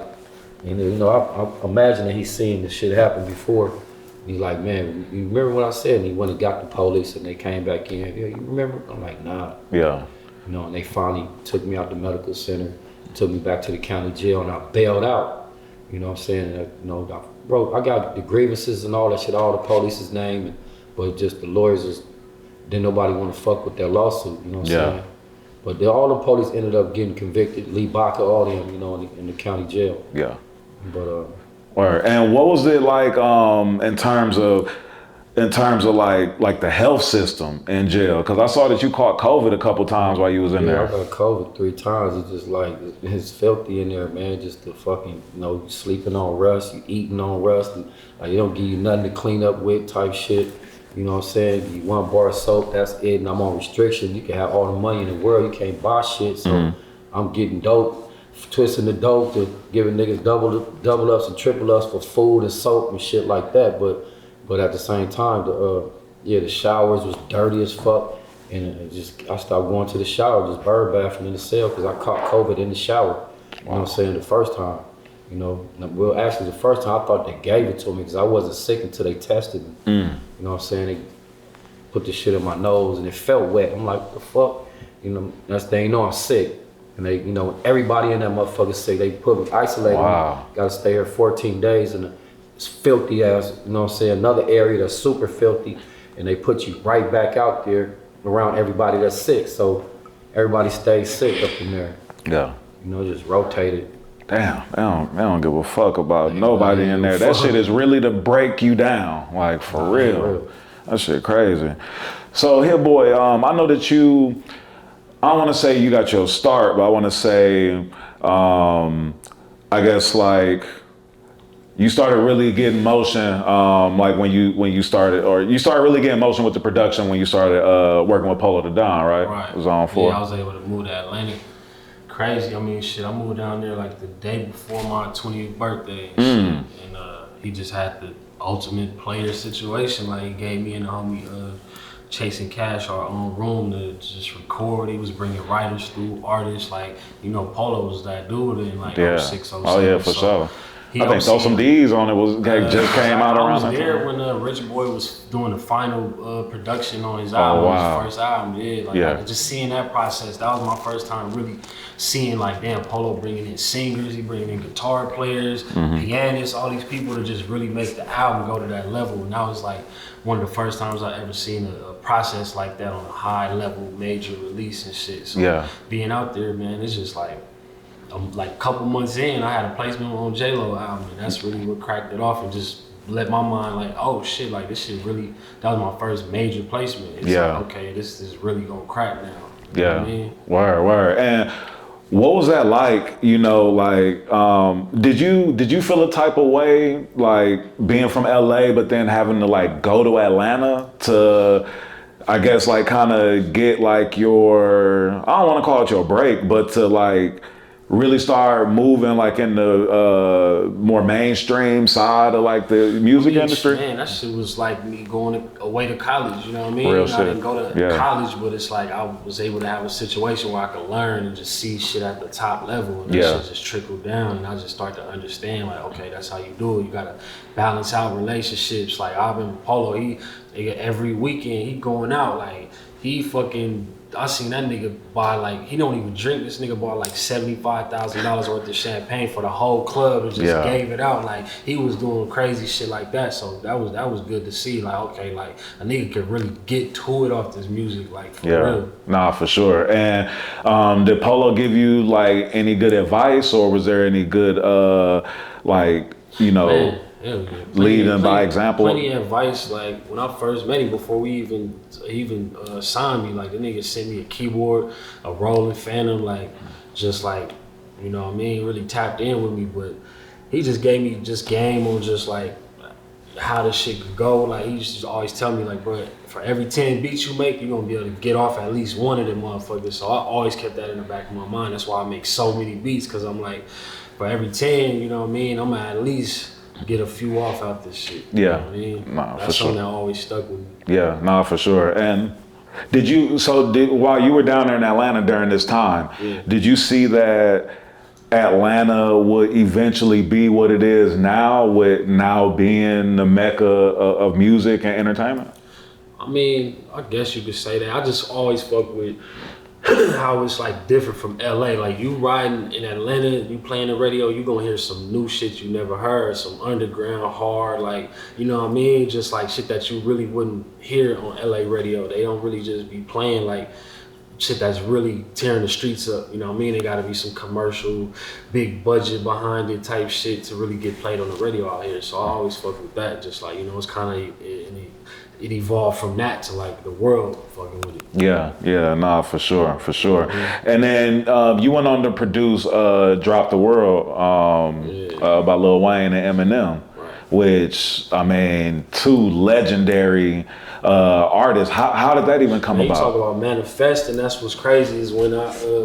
and you know, I imagine that he's seen this shit happen before. He's like, man, you remember what I said? And he went and got the police and they came back in. Yeah, you remember? I'm like, nah. Yeah. You know, and they finally took me out the medical center, took me back to the county jail, and I bailed out. You know what I'm saying? You know, I got the grievances and all that shit, all the police's name, but just the lawyers didn't nobody want to fuck with their lawsuit, you know what I'm saying? But all the police ended up getting convicted, Lee Baca, all them, you know, in the county jail. Yeah. But and what was it like in terms of like the health system in jail? Because I saw that you caught COVID a couple times while you was in there. I got COVID 3 times. It's just like, it's filthy in there, man. Just the fucking, you know, you sleeping on rust, you eating on rust, and like, they don't give you nothing to clean up with type shit. You know what I'm saying? You 1 bar of soap, that's it, and I'm on restriction. You can have all the money in the world, you can't buy shit, so I'm getting dope, twisting the dope to giving niggas double ups and triple ups for food and soap and shit like that. But at the same time, the showers was dirty as fuck, and I started going to the shower, just bird bathing in the cell, because I caught COVID in the shower. You know what I'm saying? The first time, you know. Well, actually, the first time I thought they gave it to me because I wasn't sick until they tested me. You know what I'm saying? They put the shit in my nose and it felt wet. I'm like, what the fuck? You know, they know I'm sick. And they, you know, everybody in that motherfucker sick. They put me isolated. Got to stay here 14 days in it's filthy ass, you know what I'm saying, another area that's super filthy, and they put you right back out there around everybody that's sick, so everybody stays sick up in there. Yeah. You know, just rotated. Damn, they don't give a fuck about nobody in there. That shit is really to break you down, like for real. That shit crazy. So here, boy, I know that you, I don't want to say you got your start, but I want to say, I guess like, you started really getting motion, like when you started, or you started really getting motion with the production when you started working with Polow Da Don, right? Right. It was on 4. Yeah, I was able to move to Atlanta. Crazy. I mean, shit, I moved down there like the day before my 20th birthday and shit. And he just had the ultimate player situation. Like, he gave me and the homie Chasing Cash our own room to just record. He was bringing writers through, artists. Like, you know, Polow was that dude in like 06, 07. Oh yeah, for sure. I think Throw Some D's on it just came out around that time. I was there when Rich Boy was doing the final production on his album, his first album. Like, just seeing that process, that was my first time really seeing like, damn, Polow bringing in singers, he bringing in guitar players, pianists, all these people to just really make the album go to that level. And that was like one of the first times I ever seen a process like that on a high level, major release and shit. So being out there, man, it's just like a couple months in, I had a placement on J-Lo album, and that's really what cracked it off and just let my mind like, oh shit, like this shit really, that was my first major placement. It's like, okay, this is really gonna crack now. You know what I mean? Word. And what was that like, you know, like, did you feel a type of way, like being from LA, but then having to like go to Atlanta to, I guess, like kind of get like your, I don't want to call it your break, but to like really start moving like in the more mainstream side of like the music industry? Man, that shit was like me going away to college, you know what I mean? Real I shit. didn't go to college, but it's like I was able to have a situation where I could learn and just see shit at the top level, and that shit just trickled down, and I just start to understand like, okay, that's how you do it. You gotta balance out relationships. Like I've been Polow, he every weekend he going out, like he fucking, I seen that nigga buy like, he don't even drink, this nigga bought like $75,000 worth of champagne for the whole club and just gave it out. Like he was doing crazy shit like that. So that was good to see. Like, okay, like a nigga could really get to it off this music, like for real. Nah, for sure. And did Polow give you like any good advice, or was there any good like, you know, Man. Hell yeah. Leading by example. Plenty of advice. Like when I first met him, before we even signed me, like the nigga sent me a keyboard, a Roland Phantom, like just like, you know what I mean, really tapped in with me. But he just gave me just game on just like how this shit could go. Like he used to always tell me like, bro, for every 10 beats you make, you're gonna be able to get off at least one of them motherfuckers. So I always kept that in the back of my mind. That's why I make so many beats, cause I'm like, for every 10, you know what I mean, I'm gonna at least get a few off out this shit. You know what I mean? Nah, that's something that always stuck with me. Yeah, nah, for sure. And while you were down there in Atlanta during this time, did you see that Atlanta would eventually be what it is now, with now being the mecca of music and entertainment? I mean, I guess you could say that. I just always fuck with how it's like different from LA. Like you riding in Atlanta, you playing the radio, you gonna hear some new shit you never heard, some underground hard, like, you know what I mean? Just like shit that you really wouldn't hear on LA radio. They don't really just be playing like shit that's really tearing the streets up, you know what I mean? There gotta be some commercial, big budget behind it type shit to really get played on the radio out here. So I always fuck with that. Just like, you know, it's kind of, it evolved from that to like the world fucking with it. Yeah, nah, for sure. And then you went on to produce Drop the World by Lil Wayne and Eminem, which, I mean, two legendary artists. How did that even come about? You talk about manifest, and that's what's crazy is when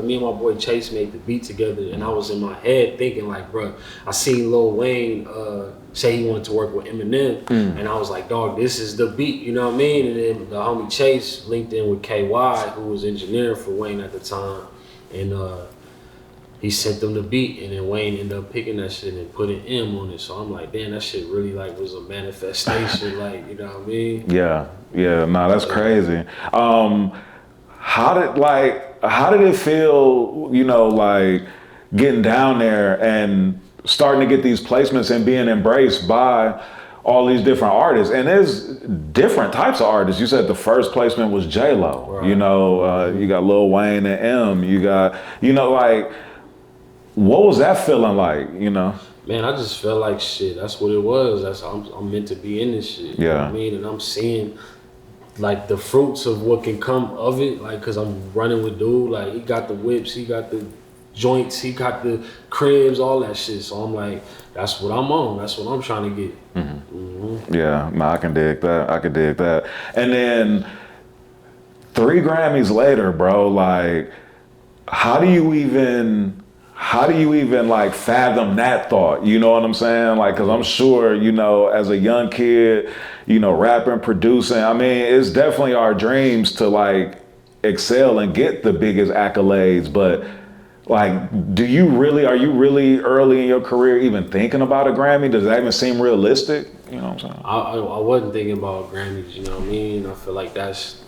me and my boy Chase made the beat together, and I was in my head thinking like, bro, I seen Lil Wayne say he wanted to work with Eminem, and I was like, dog, this is the beat, you know what I mean? And then the homie Chase linked in with KY, who was engineering for Wayne at the time, and he sent them the beat, and then Wayne ended up picking that shit and putting M on it. So I'm like, damn, that shit really like was a manifestation, like, you know what I mean? Yeah, nah, that's crazy. How did it feel, you know, like getting down there and starting to get these placements and being embraced by all these different artists? And there's different types of artists. You said the first placement was J-Lo, right. You know, you got Lil Wayne and M, you got, you know, like, what was that feeling like, you know? Man, I just felt like shit. That's what it was. That's I'm meant to be in this shit. You know what I mean? And I'm seeing like the fruits of what can come of it. Like, cause I'm running with dude. Like he got the whips, he got the joints, he got the cribs, all that shit. So I'm like, that's what I'm on. That's what I'm trying to get. Yeah, no, I can dig that. And then 3 Grammys later, bro, like, how do you even like fathom that thought? You know what I'm saying? Like, cause I'm sure, you know, as a young kid, you know, rapping, producing, I mean, it's definitely our dreams to like excel and get the biggest accolades. But like, are you really early in your career even thinking about a Grammy? Does that even seem realistic? You know what I'm saying? I wasn't thinking about Grammys, you know what I mean? I feel like that's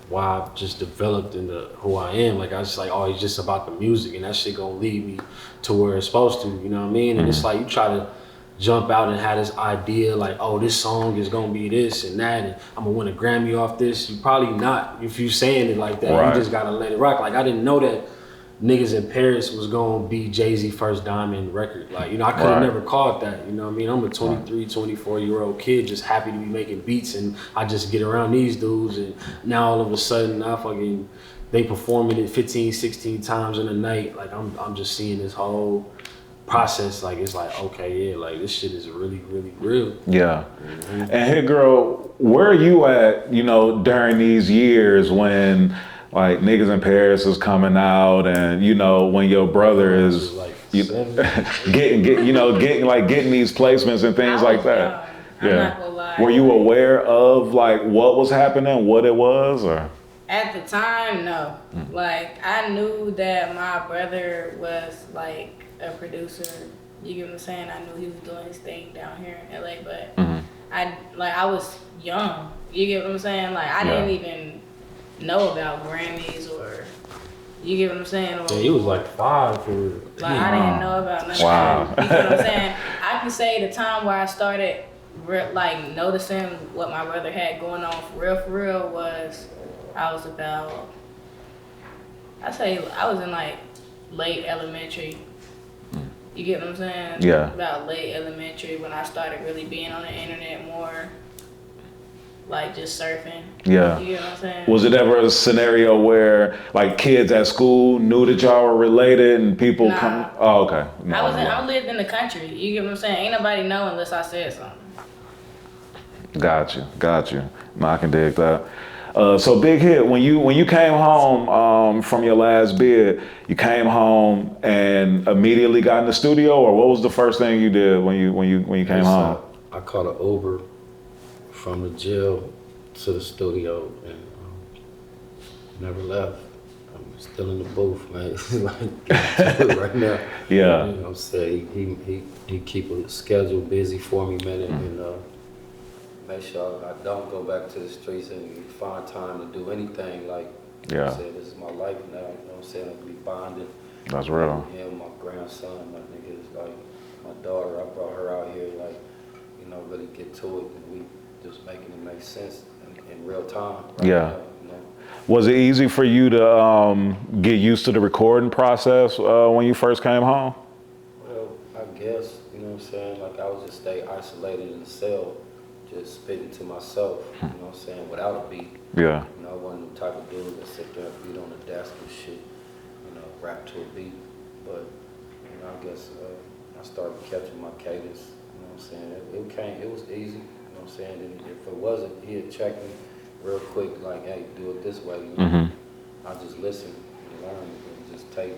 why I've just developed into who I am. Like I was like, oh, it's just about the music, and that shit gonna lead me to where it's supposed to, you know what I mean? And it's like you try to jump out and have this idea like, oh, this song is gonna be this and that, and I'm gonna win a Grammy off this. You probably not if you saying it like that. Right. You just gotta let it rock. Like I didn't know that Niggas in Paris was gonna be Jay-Z first diamond record. Like, you know, I could have never called that, you know what I mean? I'm a 23, 24-year-old kid just happy to be making beats, and I just get around these dudes, and now all of a sudden they performing it 15, 16 times in a night. Like I'm just seeing this whole process, like it's like, okay, yeah, like this shit is really, really real. Yeah. And Hitgirl, where are you at, you know, during these years when like niggas in Paris is coming out, and you know when your brother is like getting these placements and things like that. I'm not gonna lie. Were you aware of like what was happening, what it was, or? At the time, no. Like I knew that my brother was like a producer. You get what I'm saying? I knew he was doing his thing down here in LA, but I was young. You get what I'm saying? Like I didn't even know about Grammys or you get what I'm saying? Or, he was like 5 for like I didn't know about none of that. You get what I'm saying? I can say the time where I started like noticing what my brother had going on for real was I was about, I say I was in like late elementary. You get what I'm saying? Yeah. About late elementary when I started really being on the internet more, like just surfing. Yeah. You get what I'm saying? Was it ever a scenario where like kids at school knew that y'all were related and people come? Oh, okay. No, I lived in the country. You get what I'm saying? Ain't nobody know unless I said something. Got you. No, I can dig that. So Big Hit, when you came home from your last bid, you came home and immediately got in the studio, or what was the first thing you did when you came home? I caught an Uber from the jail to the studio and never left. I'm still in the booth, man. It's like right now. Yeah. You know what I'm saying? He keep a schedule busy for me, man, and make sure I don't go back to the streets and find time to do anything. Like, you know what I'm saying, this is my life now. You know what I'm saying? I can be bonded. That's real. Him, my grandson, my niggas, like my daughter. I brought her out here, like, you know, really get to it, and we just making it make sense in real time. Right now, you know? Was it easy for you to get used to the recording process when you first came home? Well, I guess, you know what I'm saying? Like, I would just stay isolated in the cell, just spitting to myself, you know what I'm saying, without a beat. Yeah. You know, I wasn't the type of dude that sit there and beat on the desk and shit, you know, rap to a beat. But, you know, I guess I started catching my cadence, you know what I'm saying? It was easy, you know what I'm saying? And if it wasn't, he'd check me real quick, like, hey, do it this way. You know? I just listen and learn and just take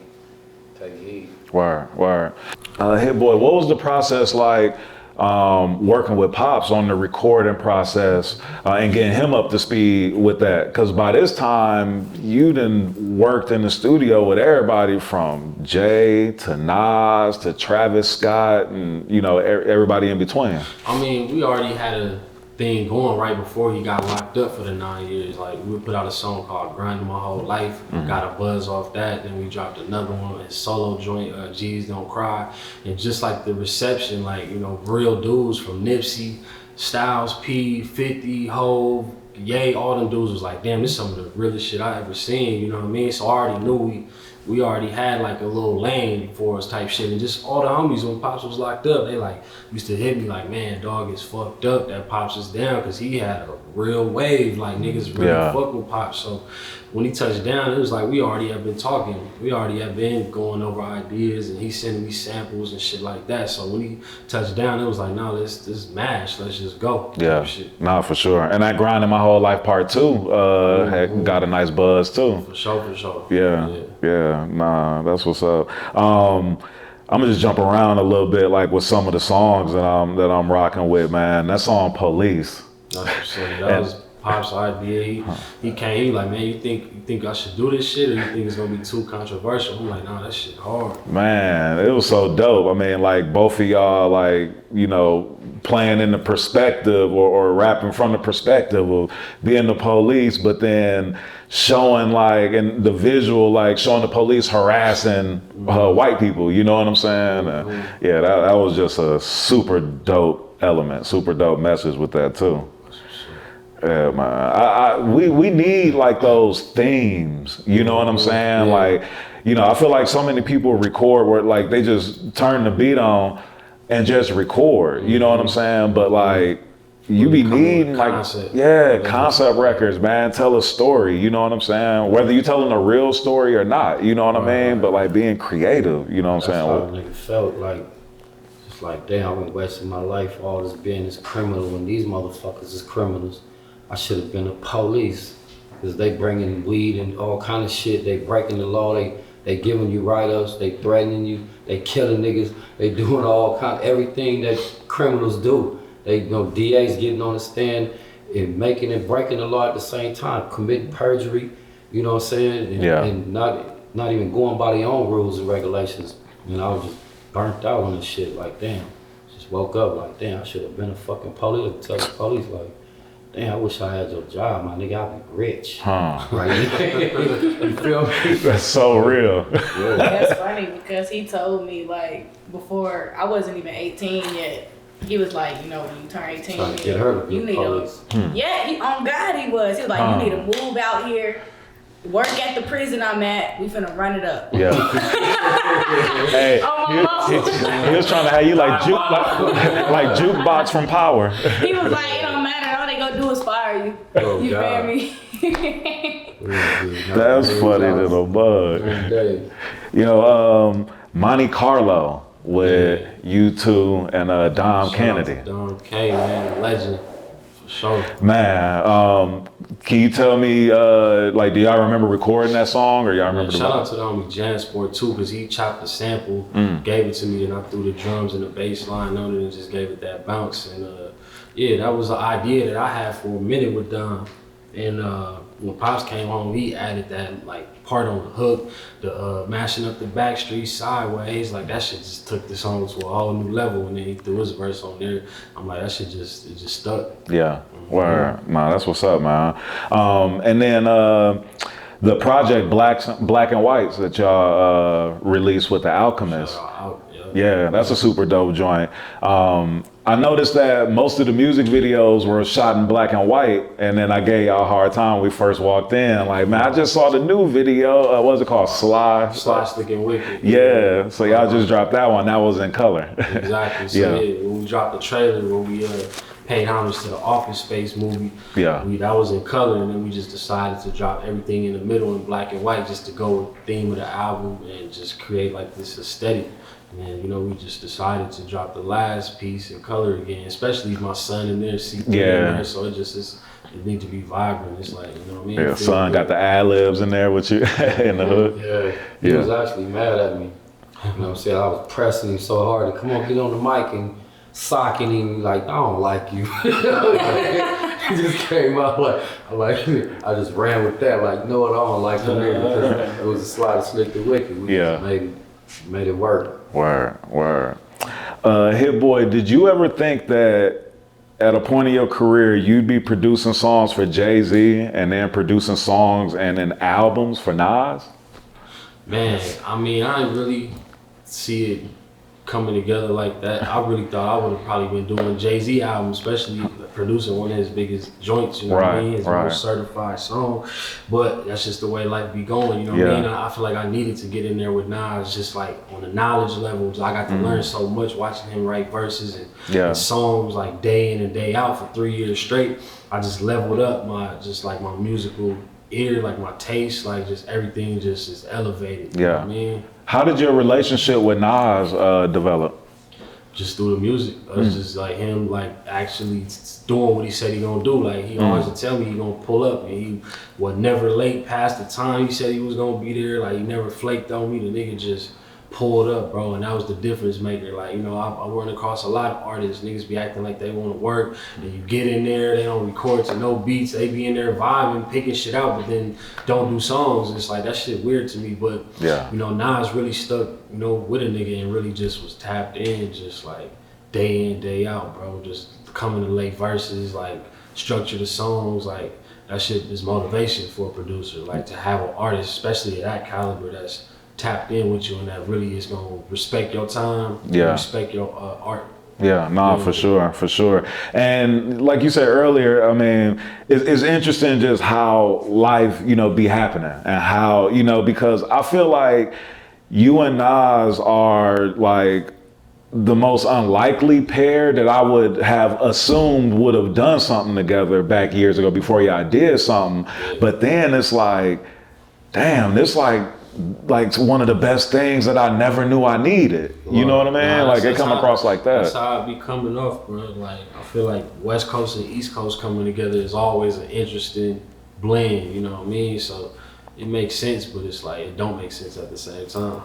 heed. Word. Hit Boy, what was the process like working with Pops on the recording process and getting him up to speed with that? Because by this time, you done worked in the studio with everybody from Jay to Nas to Travis Scott and, you know, everybody in between. I mean, we already had a thing going right before he got locked up for the 9 years. Like, we put out a song called Grinding My Whole Life, got a buzz off that, then we dropped another one, a solo joint, G's Don't Cry, and just like the reception, like, you know, real dudes from Nipsey, Styles P, 50, Hove, Ye, all them dudes was like, damn, this is some of the realest shit I ever seen, you know what I mean? So I already knew we already had like a little lane for us type shit, and just all the homies when Pops was locked up, they like used to hit me like, man, dog, it's fucked up that Pops is down, because he had a real wave, like niggas really fuck with Pops. So when he touched down, it was like we already have been talking, we already have been going over ideas, and he's sending me samples and shit like that. So when he touched down, it was like, no, let's mash, let's just go. Yeah, nah, for sure. And that Grinding My Whole Life Part 2 had got a nice buzz too. For sure. Yeah, nah, that's what's up. I'm gonna just jump around a little bit, like with some of the songs that I'm rocking with, man. That song Police. That was Pop's idea. He came, he like, man, you think I should do this shit, or you think it's gonna be too controversial? I'm like, nah, that shit hard. Man, it was so dope. I mean, like both of y'all, like, you know, playing in the perspective or rapping from the perspective of being the police, but then showing like in the visual, like showing the police harassing white people, you know what I'm saying? Yeah, that was just a super dope element, super dope message with that too. Yeah, man. We need like those themes, you know what I'm saying? Yeah. Like, you know, I feel like so many people record where like they just turn the beat on and just record, you know what I'm saying? But like, you be needing like, concept records, man. Tell a story, you know what I'm saying? Whether you're telling a real story or not, you know what I mean? But like being creative, you know what I'm saying? That's how a nigga felt like, just like, damn, I've been wasting my life all this being this criminal, and these motherfuckers is criminals. I should have been a police. Cause they bringing weed and all kind of shit. They breaking the law. They giving you write-ups. They threatening you. They killing niggas. They doing all kind of everything that criminals do. They, you know, DAs getting on the stand and making and breaking the law at the same time, committing perjury. You know what I'm saying? And not even going by their own rules and regulations. You know, I was just burnt out on this shit. Like, damn. Just woke up like, damn, I should have been a fucking police. Tell the police like, damn, I wish I had your job, my nigga. I'd be rich. Huh. Right? You feel me? That's so real. Yeah. That's funny because he told me like before I wasn't even 18 yet. He was like, you know, when you turn 18, Trying to get her to be you need police. Yeah, he on God he was. He was like, you need to move out here, work at the prison I'm at. We finna run it up. Yeah. Hey, he was trying to have you like jukebox from Power. He was like, it don't matter. All they gonna do is fire you. Oh, you God. feel me? That's funny to the bug. You know, Monte Carlo with you two and Dom Kennedy. Dom K, man, legend. For sure. Man, can you tell me, like, do y'all remember recording that song or y'all remember Shout out to the homie Jansport too, because he chopped the sample, gave it to me, and I threw the drums and the bass line on it and just gave it that bounce. And yeah, that was the idea that I had for a minute with Dom. And when Pops came home, he added that like part on the hook, the mashing up the back street sideways. Like that shit just took the song to a whole new level. And then he threw his verse on there. I'm like, that shit just stuck. Yeah, word. Nah, that's what's up, man. And then the project Black and Whites that y'all released with the Alchemist. Yeah, that's a super dope joint. I noticed that most of the music videos were shot in black and white, and then I gave y'all a hard time when we first walked in. Like, man, I just saw the new video. What's it called? Sly, Stick and Wicked. Yeah, so y'all just dropped that one. That was in color. Exactly. So yeah, when we dropped the trailer, when we paid homage to the Office Space movie, that was in color, and then we just decided to drop everything in the middle in black and white just to go with the theme of the album and just create like this aesthetic. And you know, we just decided to drop the last piece in color again, especially my son in there, in there. So it need to be vibrant. It's like, you know what I mean? Yeah, son got the ad-libs in there with you in the hood. Yeah, he was actually mad at me. You know what I'm saying? I was pressing him so hard to come on, get on the mic and socking him like, I don't like you. He just came out I just ran with that like, no, I don't like him because it was a slide of Slick the Wicked. We just made it work. Word. Hit Boy, did you ever think that at a point in your career you'd be producing songs for Jay-Z and then producing songs and then albums for Nas? Man, I mean, I didn't really see it coming together like that. I really thought I would have probably been doing Jay-Z album, especially producing one of his biggest joints, you know what I mean? His most certified song. But that's just the way life be going, you know what I mean? I feel like I needed to get in there with Nas, just like on the knowledge levels. I got to learn so much watching him write verses and songs like day in and day out for 3 years straight. I just leveled up my musical ear, like my taste, like just everything just is elevated. You know what I mean? How did your relationship with Nas develop? Just through the music. It's just like him like actually doing what he said he gonna do. Like he always would tell me he gonna pull up, and he was never late past the time he said he was gonna be there. Like he never flaked on me. The nigga just pulled up, bro, and that was the difference maker. Like, you know, I run across a lot of artists, niggas be acting like they want to work, and you get in there, they don't record to no beats, they be in there vibing, picking shit out, but then don't do songs. It's like, that shit weird to me, but, you know, Nas really stuck, you know, with a nigga and really just was tapped in, just like day in, day out, bro, just coming to late verses, like structure the songs, like that shit is motivation for a producer, like to have an artist, especially at that caliber, that's tapped in with you and that really is gonna respect your time, respect your art. For sure. And like you said earlier, I mean, it's interesting just how life, you know, be happening and how, you know, because I feel like you and Nas are like the most unlikely pair that I would have assumed would have done something together back years ago before y'all did something. But then it's like, damn, this like one of the best things that I never knew I needed. You know what I mean? Like it come across like that. That's how I be coming off, bro. Like I feel like West Coast and East Coast coming together is always an interesting blend, you know what I mean? So it makes sense, but it's like it don't make sense at the same time.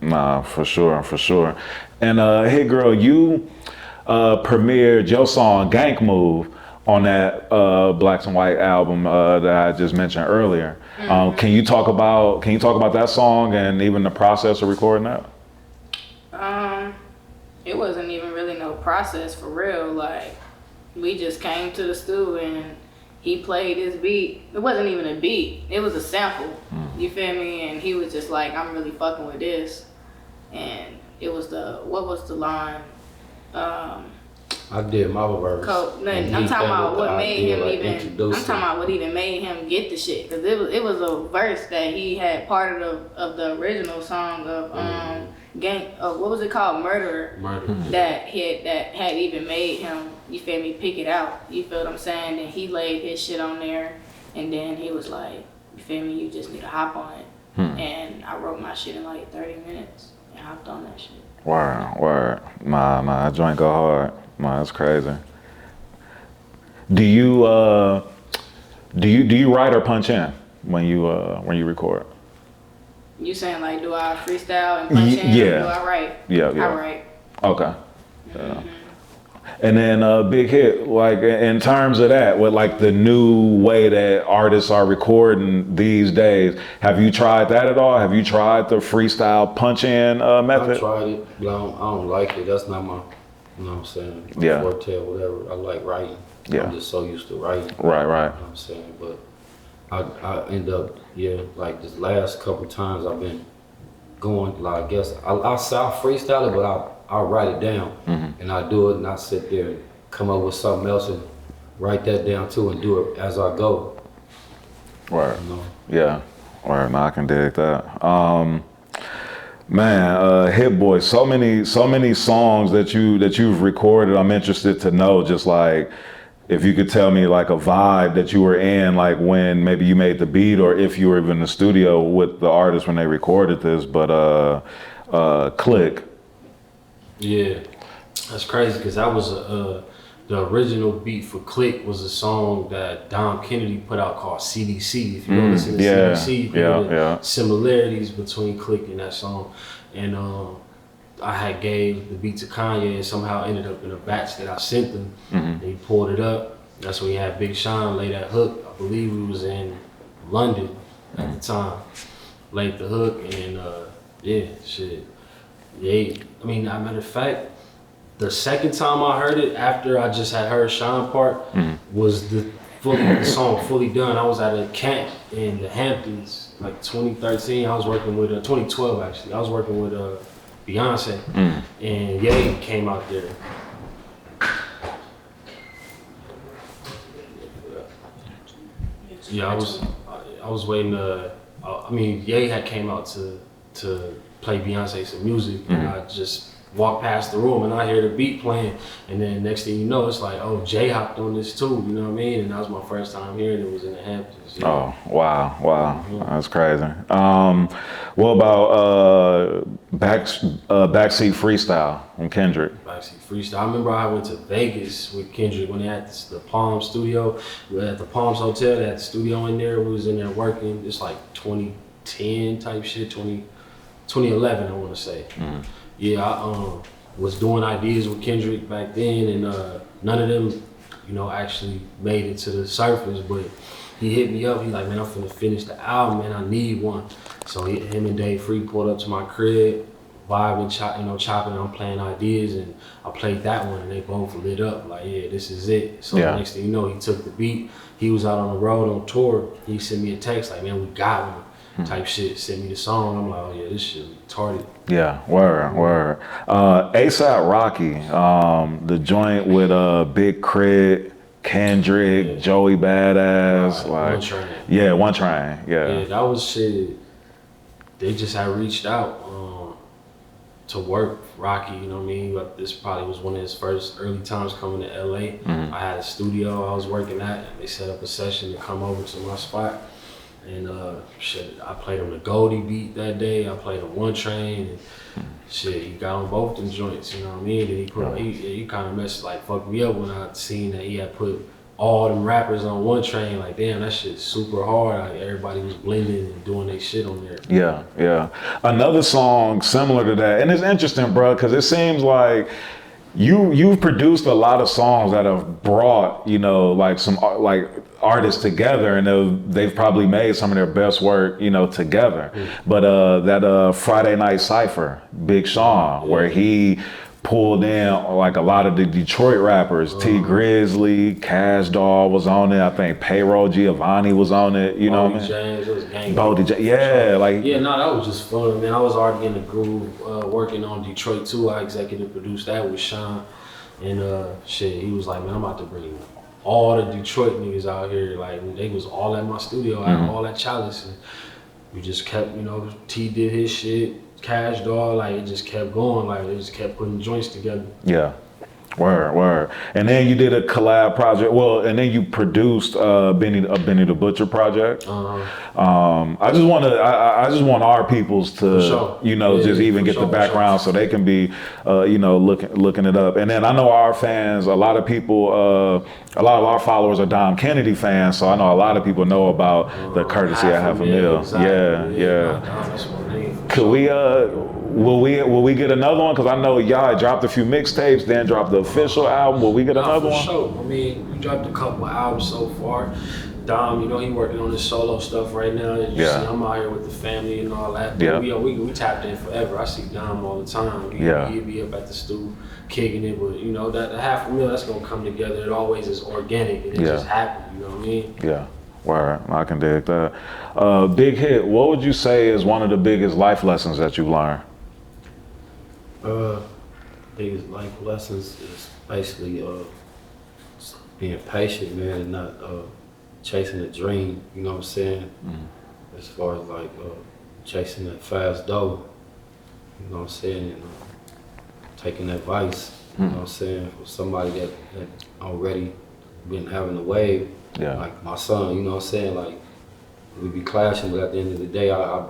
Nah, for sure, for sure. And Hit Girl, you premiered your song Gank Move on that Blacks and White album that I just mentioned earlier. Can you talk about that song and even the process of recording that? It wasn't even really no process for real. Like, we just came to the studio and he played his beat. It wasn't even a beat. It was a sample. You feel me? And he was just like, I'm really fucking with this. And it was what was the line? I did my verse. I'm talking about what made him I'm talking about what even made him get the shit. Cause it was a verse that he had part of the original song of Gank. What was it called? Murderer. That had even made him. You feel me? Pick it out. You feel what I'm saying? And he laid his shit on there, and then he was like, you feel me? You just need to hop on it. And I wrote my shit in like 30 minutes and hopped on that shit. Word. Nah, that joint go hard. Nah, that's crazy. Do you write or punch in when you record? You saying like, do I freestyle and punch in? Yeah. Or do I write? Yeah. I write. Okay. Yeah. And then Big Hit, like in terms of that, with like the new way that artists are recording these days, have you tried that at all? Have you tried the freestyle punch in method? I tried it, but I don't like it. That's not my, you know what I'm saying, my forte or whatever. I like writing. Yeah. I'm just so used to writing. Right. You know what I'm saying? But I end up, like this last couple times I've been going, like I guess, I freestyle it, but I'll write it down and I do it and I sit there and come up with something else and write that down too and do it as I go. Right. You know? Yeah. Right. Now I can dig that. Man, Hit Boy, so many songs that you've recorded. I'm interested to know, just like, if you could tell me like a vibe that you were in, like when maybe you made the beat, or if you were even in the studio with the artist when they recorded this. But Clique. Yeah, that's crazy because that was the original beat for Clique was a song that Dom Kennedy put out called CDC. If you don't listen to CDC, you can hear the similarities between Clique and that song. And I had gave the beat to Kanye and somehow ended up in a batch that I sent him. And he pulled it up. That's when he had Big Sean lay that hook. I believe we was in London at the time. Laid the hook and shit. Yeah, I mean, as a matter of fact, the second time I heard it after I just had heard Sean part was the song fully done. I was at a camp in the Hamptons, like 2013. I was working with 2012 actually. I was working with Beyonce, and Ye came out there. Yeah, I was waiting. Ye had came out to play Beyonce some music, and I just walked past the room and I hear the beat playing, and then next thing you know, it's like, oh, Jay hopped on this too, you know what I mean? And that was my first time hearing it. Was in the Hamptons. Yeah. Oh, wow, that's crazy. What about Backseat Freestyle from Kendrick? Backseat Freestyle. I remember I went to Vegas with Kendrick when they had the Palm studio. We were at the Palms Hotel. They had the studio in there. We was in there working. It's like 2010 type shit, 2011, I want to say. Yeah, I was doing ideas with Kendrick back then, and none of them, actually made it to the surface. But he hit me up. He's like, man, I'm finna finish the album, man. I need one. So him and Dave Free pulled up to my crib, vibing, chopping. I'm playing ideas, and I played that one, and they both lit up. Like, yeah, this is it. So the next thing you know, he took the beat. He was out on the road on tour. He sent me a text like, man, we got one. Type shit, sent me the song. I'm like, oh yeah, this shit retarded. Yeah, word. ASAP Rocky, the joint with Big Crit, Kendrick, Joey Badass, One Train. Yeah, One Train. Yeah, that was shit. They just had reached out to work Rocky. You know what I mean? But this probably was one of his first early times coming to LA. I had a studio I was working at, and they set up a session to come over to my spot. And I played on the Goldie beat that day. I played on One Train, and he got on both them joints. You know what I mean? And he kind of fucked me up when I seen that he had put all them rappers on one train, like damn, that shit's super hard. Like everybody was blending and doing their shit on there. Yeah, yeah. Another song similar to that, and it's interesting, bro, because it seems like you've produced a lot of songs that have brought, you know, like some like artists together, and they've probably made some of their best work, you know, together. But that Friday Night Cypher, Big Sean, where he pulled in like a lot of the Detroit rappers. T Grizzly, Cash Doll was on it. I think Payroll Giovanni was on it. You know what I mean? James, it was Gank Move. Yeah, like yeah, no, that was just fun, man. I was already in the groove, working on Detroit too. I executive produced that with Sean, and shit, he was like, man, I'm about to bring all the Detroit niggas out here. Like they was all at my studio, all at Chalice, and we just kept, you know, T did his shit. Cash Doll, like it just kept going, like they just kept putting joints together. Yeah, word. And then you did a collab project. Well, and then you produced Benny the Butcher project. I just want our peoples to, you know, just even get the background so they can be, you know, looking it up. And then I know our fans, a lot of people, a lot of our followers are Dom Kennedy fans, so I know a lot of people know about the courtesy at $500,000. Exactly. Yeah. Could we, will we get another one? Because I know y'all dropped a few mixtapes, then dropped the official album. Will we get another one? Sure. I mean, we dropped a couple albums so far. Dom, you know, he working on his solo stuff right now. As you see, I'm out here with the family and all that. But we tapped in forever. I see Dom all the time. He'd be up at the stew kicking it, but you know, that $500,000, that's gonna come together. It always is organic and it just happened, you know what I mean? Yeah. Word, I can dig that. Big Hit, what would you say is one of the biggest life lessons that you've learned? Biggest life lessons is basically being patient, man, and not chasing a dream, you know what I'm saying? As far as like chasing that fast dough, you know what I'm saying? And taking advice, you know what I'm saying, from somebody that already been having a wave. Yeah. Like my son, you know what I'm saying? Like, we be clashing, but at the end of the day, I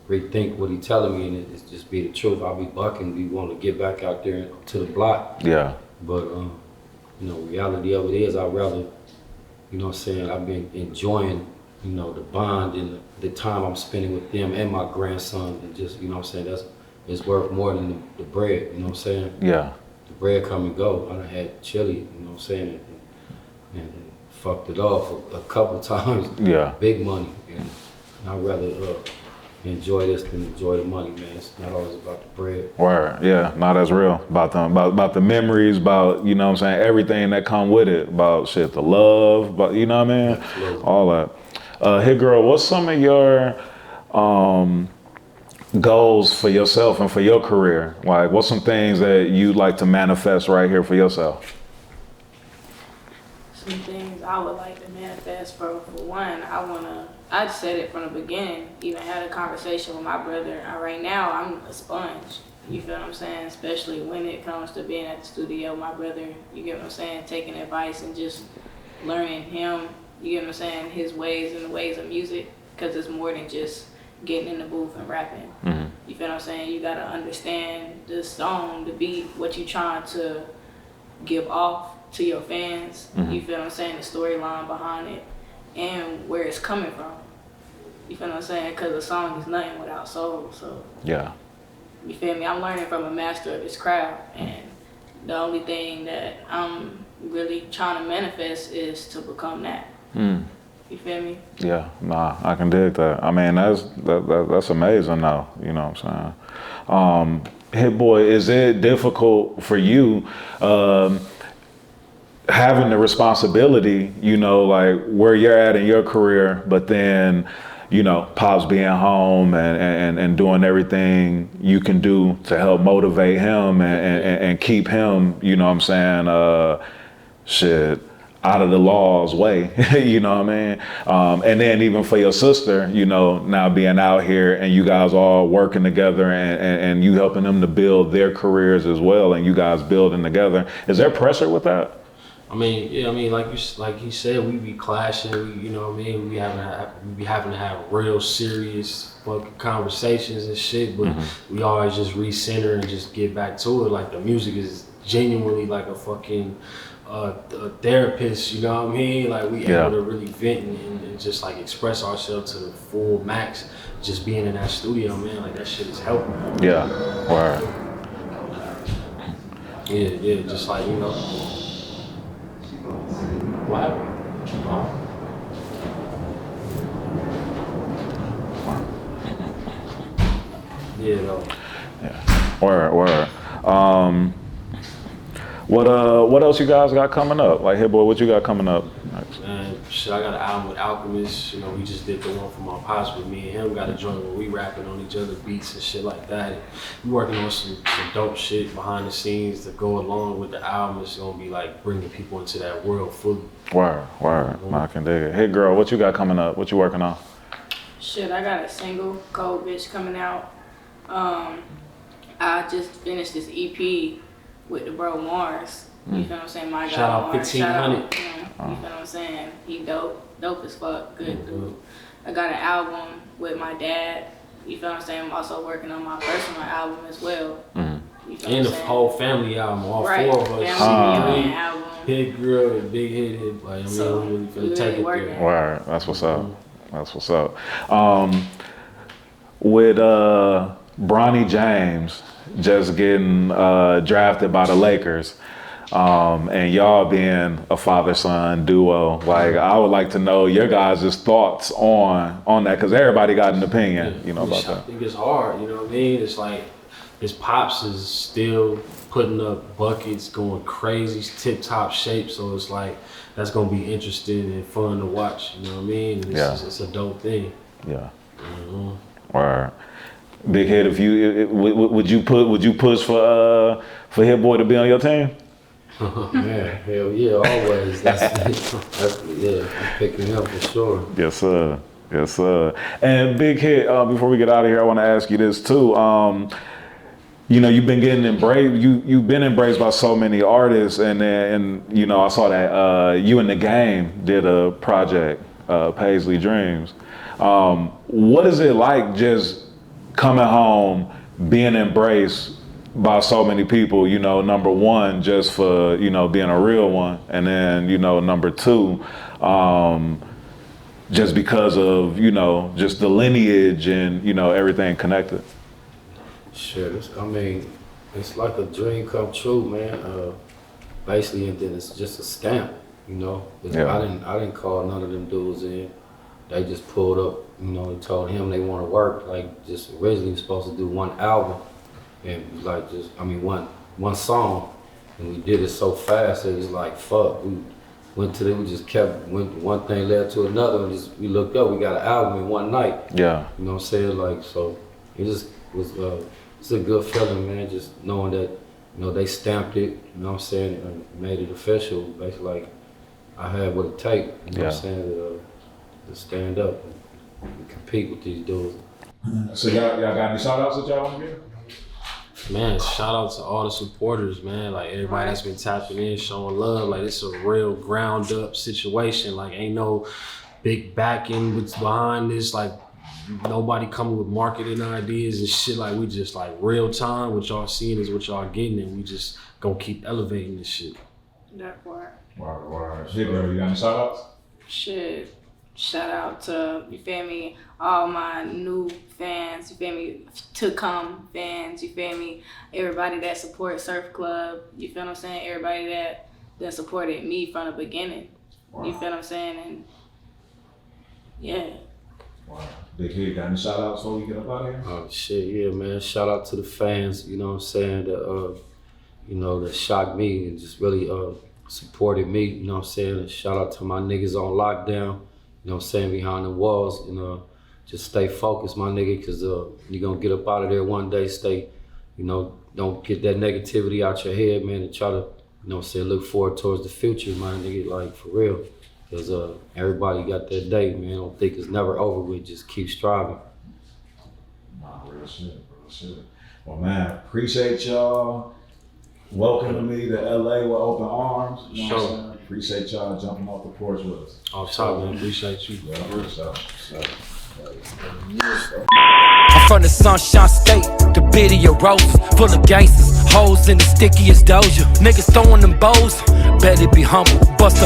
rethink what he telling me, and it's just be the truth. I'll be bucking, we want to get back out there to the block. Yeah. But, you know, reality of it is, I'd rather, you know what I'm saying, I've been enjoying, you know, the bond and the time I'm spending with them and my grandson, and just, you know what I'm saying, it's worth more than the bread, you know what I'm saying? Yeah. The bread come and go. I done had chili, you know what I'm saying, and fucked it off a couple times. Yeah. Big money. And I'd rather enjoy this than enjoy the money, man. It's not always about the bread. Word, yeah, no, that's real. About the memories, about, you know what I'm saying, everything that come with it, about shit, the love, but you know what I mean? Absolutely. All that. Hitgirl, what's some of your goals for yourself and for your career? Like, what's some things that you'd like to manifest right here for yourself? Some things I would like to manifest for one, I said it from the beginning, even had a conversation with my brother. Right now, I'm a sponge. You feel what I'm saying? Especially when it comes to being at the studio, my brother, you get what I'm saying? Taking advice and just learning him, you get what I'm saying? His ways and the ways of music, because it's more than just getting in the booth and rapping. You feel what I'm saying? You gotta understand the song, the beat, what you trying to give off to your fans. You feel what I'm saying? The storyline behind it and where it's coming from. You feel what I'm saying? Because a song is nothing without soul. So yeah, you feel me? I'm learning from a master of his craft, and the only thing that I'm really trying to manifest is to become that. You feel me? Yeah, nah, I can dig that. I mean, that's amazing now, you know what I'm saying? Hit Boy, is it difficult for you having the responsibility, you know, like where you're at in your career, but then, you know, Pops being home and doing everything you can do to help motivate him and keep him, you know what I'm saying, out of the law's way, you know what I mean? And then even for your sister, you know, now being out here and you guys all working together and you helping them to build their careers as well, and you guys building together. Is there pressure with that? I mean, yeah, I mean, like he said, we be clashing. We, you know what I mean? We be having to have real serious fucking conversations and shit. But we always just recenter and just get back to it. Like the music is genuinely like a fucking a therapist. You know what I mean? Like we able to really vent and just like express ourselves to the full max. Just being in that studio, man, like that shit is helping. Yeah. Word. Yeah, just like, you know. What happened? Yeah, though. Yeah. Word. What else you guys got coming up? Like, Hit Boy, what you got coming up next? Man, shit, I got an album with Alchemist. You know, we just did the one from our pops with me and him. Got a joint where we rapping on each other beats and shit like that. And we working on some dope shit behind the scenes to go along with the album. It's gonna be like bringing people into that world fully. Word. I can dig it. Hitgirl, what you got coming up? What you working on? Shit, I got a single, Cold Bitch, coming out. I just finished this EP with the bro Mars. You feel what I'm saying? My Shout out Mars. 1500. You feel what I'm saying? He dope as fuck, good dude. I got an album with my dad. You feel what I'm saying? I'm also working on my personal album as well. You feel And the what I'm saying? whole family album, all Right, four of us. family reunion album. Hitgirl and Big Hit. Like, I mean, So, we really we finna take it working. there. Word. That's what's up. That's what's up. With Bronny James just getting drafted by the Lakers, and y'all being a father-son duo, like I would like to know your guys' thoughts on that, because everybody got an opinion, you know, about I that. think it's hard, you know what I mean? It's like his pops is still putting up buckets, going crazy, tip-top shape, so it's like that's gonna be interesting and fun to watch, you know what I mean? And it's a dope thing. Yeah. Word. Big Hit, if you would you push for Hit Boy to be on your team? Man, hell yeah, always. That's yeah, I'm picking him for sure. Yes, sir. And Big Hit, before we get out of here, I want to ask you this too. You know, you've been getting embraced. You've been embraced by so many artists, and you know, I saw that you and the Game did a project, Paisley Dreams. What is it like just coming home, being embraced by so many people, you know, number one, just for, you know, being a real one. And then, you know, number two, just because of, you know, just the lineage and, you know, everything connected. Sure, I mean, it's like a dream come true, man. Basically, and then it's just a stamp, you know. Yeah. I didn't call none of them dudes in. They just pulled up, you know, and told him they want to work. Like, just originally was supposed to do one album, and like just, I mean, one song, and we did it so fast that it was like, fuck. We went to we just kept, one thing led to another, and just we looked up, we got an album in one night. Yeah. You know what I'm saying? Like, so it just was, it's a good feeling, man. Just knowing that, you know, they stamped it. You know what I'm saying? And made it official. Basically, like, I had what it take. You know what I'm saying? To stand up and compete with these dudes. So y'all got any shout outs that y'all want to give? Man, shout out to all the supporters, man. Like everybody that's been tapping in, showing love. Like it's a real ground up situation. Like ain't no big backing what's behind this. Like nobody coming with marketing ideas and shit. Like we just like real time. What y'all seeing is what y'all getting, and we just gonna keep elevating this shit. That part. Word. Hitgirl, you got any shout outs? Shit. Shout out to, you feel me, all my new fans, you feel me, to come fans, you feel me, everybody that supports Surf Club, you feel what I'm saying, everybody that supported me from the beginning, you feel what I'm saying, and yeah. Wow. Big Hit, got any shout outs before we get up out of here? Oh shit, yeah, man. Shout out to the fans, you know what I'm saying, that, you know, that shocked me and just really supported me, you know what I'm saying, and shout out to my niggas on lockdown. You know what I'm saying, behind the walls, you know, just stay focused, my nigga, because you're going to get up out of there one day, stay, you know, don't get that negativity out your head, man, and try to, you know what I'm saying, look forward towards the future, my nigga, like, for real. Because everybody got that day, man. I don't think it's never over with, just keep striving. Nah, real shit. Well, man, appreciate y'all. welcoming me to LA with open arms. You know what I'm Sure. saying? Appreciate y'all jumping off the porch with us. Off top, man. Appreciate you. Yeah, so. I'm from the Sunshine State, the video roses, full of gangsters, hoes in the stickiest doja. Niggas throwing them bows, better be humble. Bust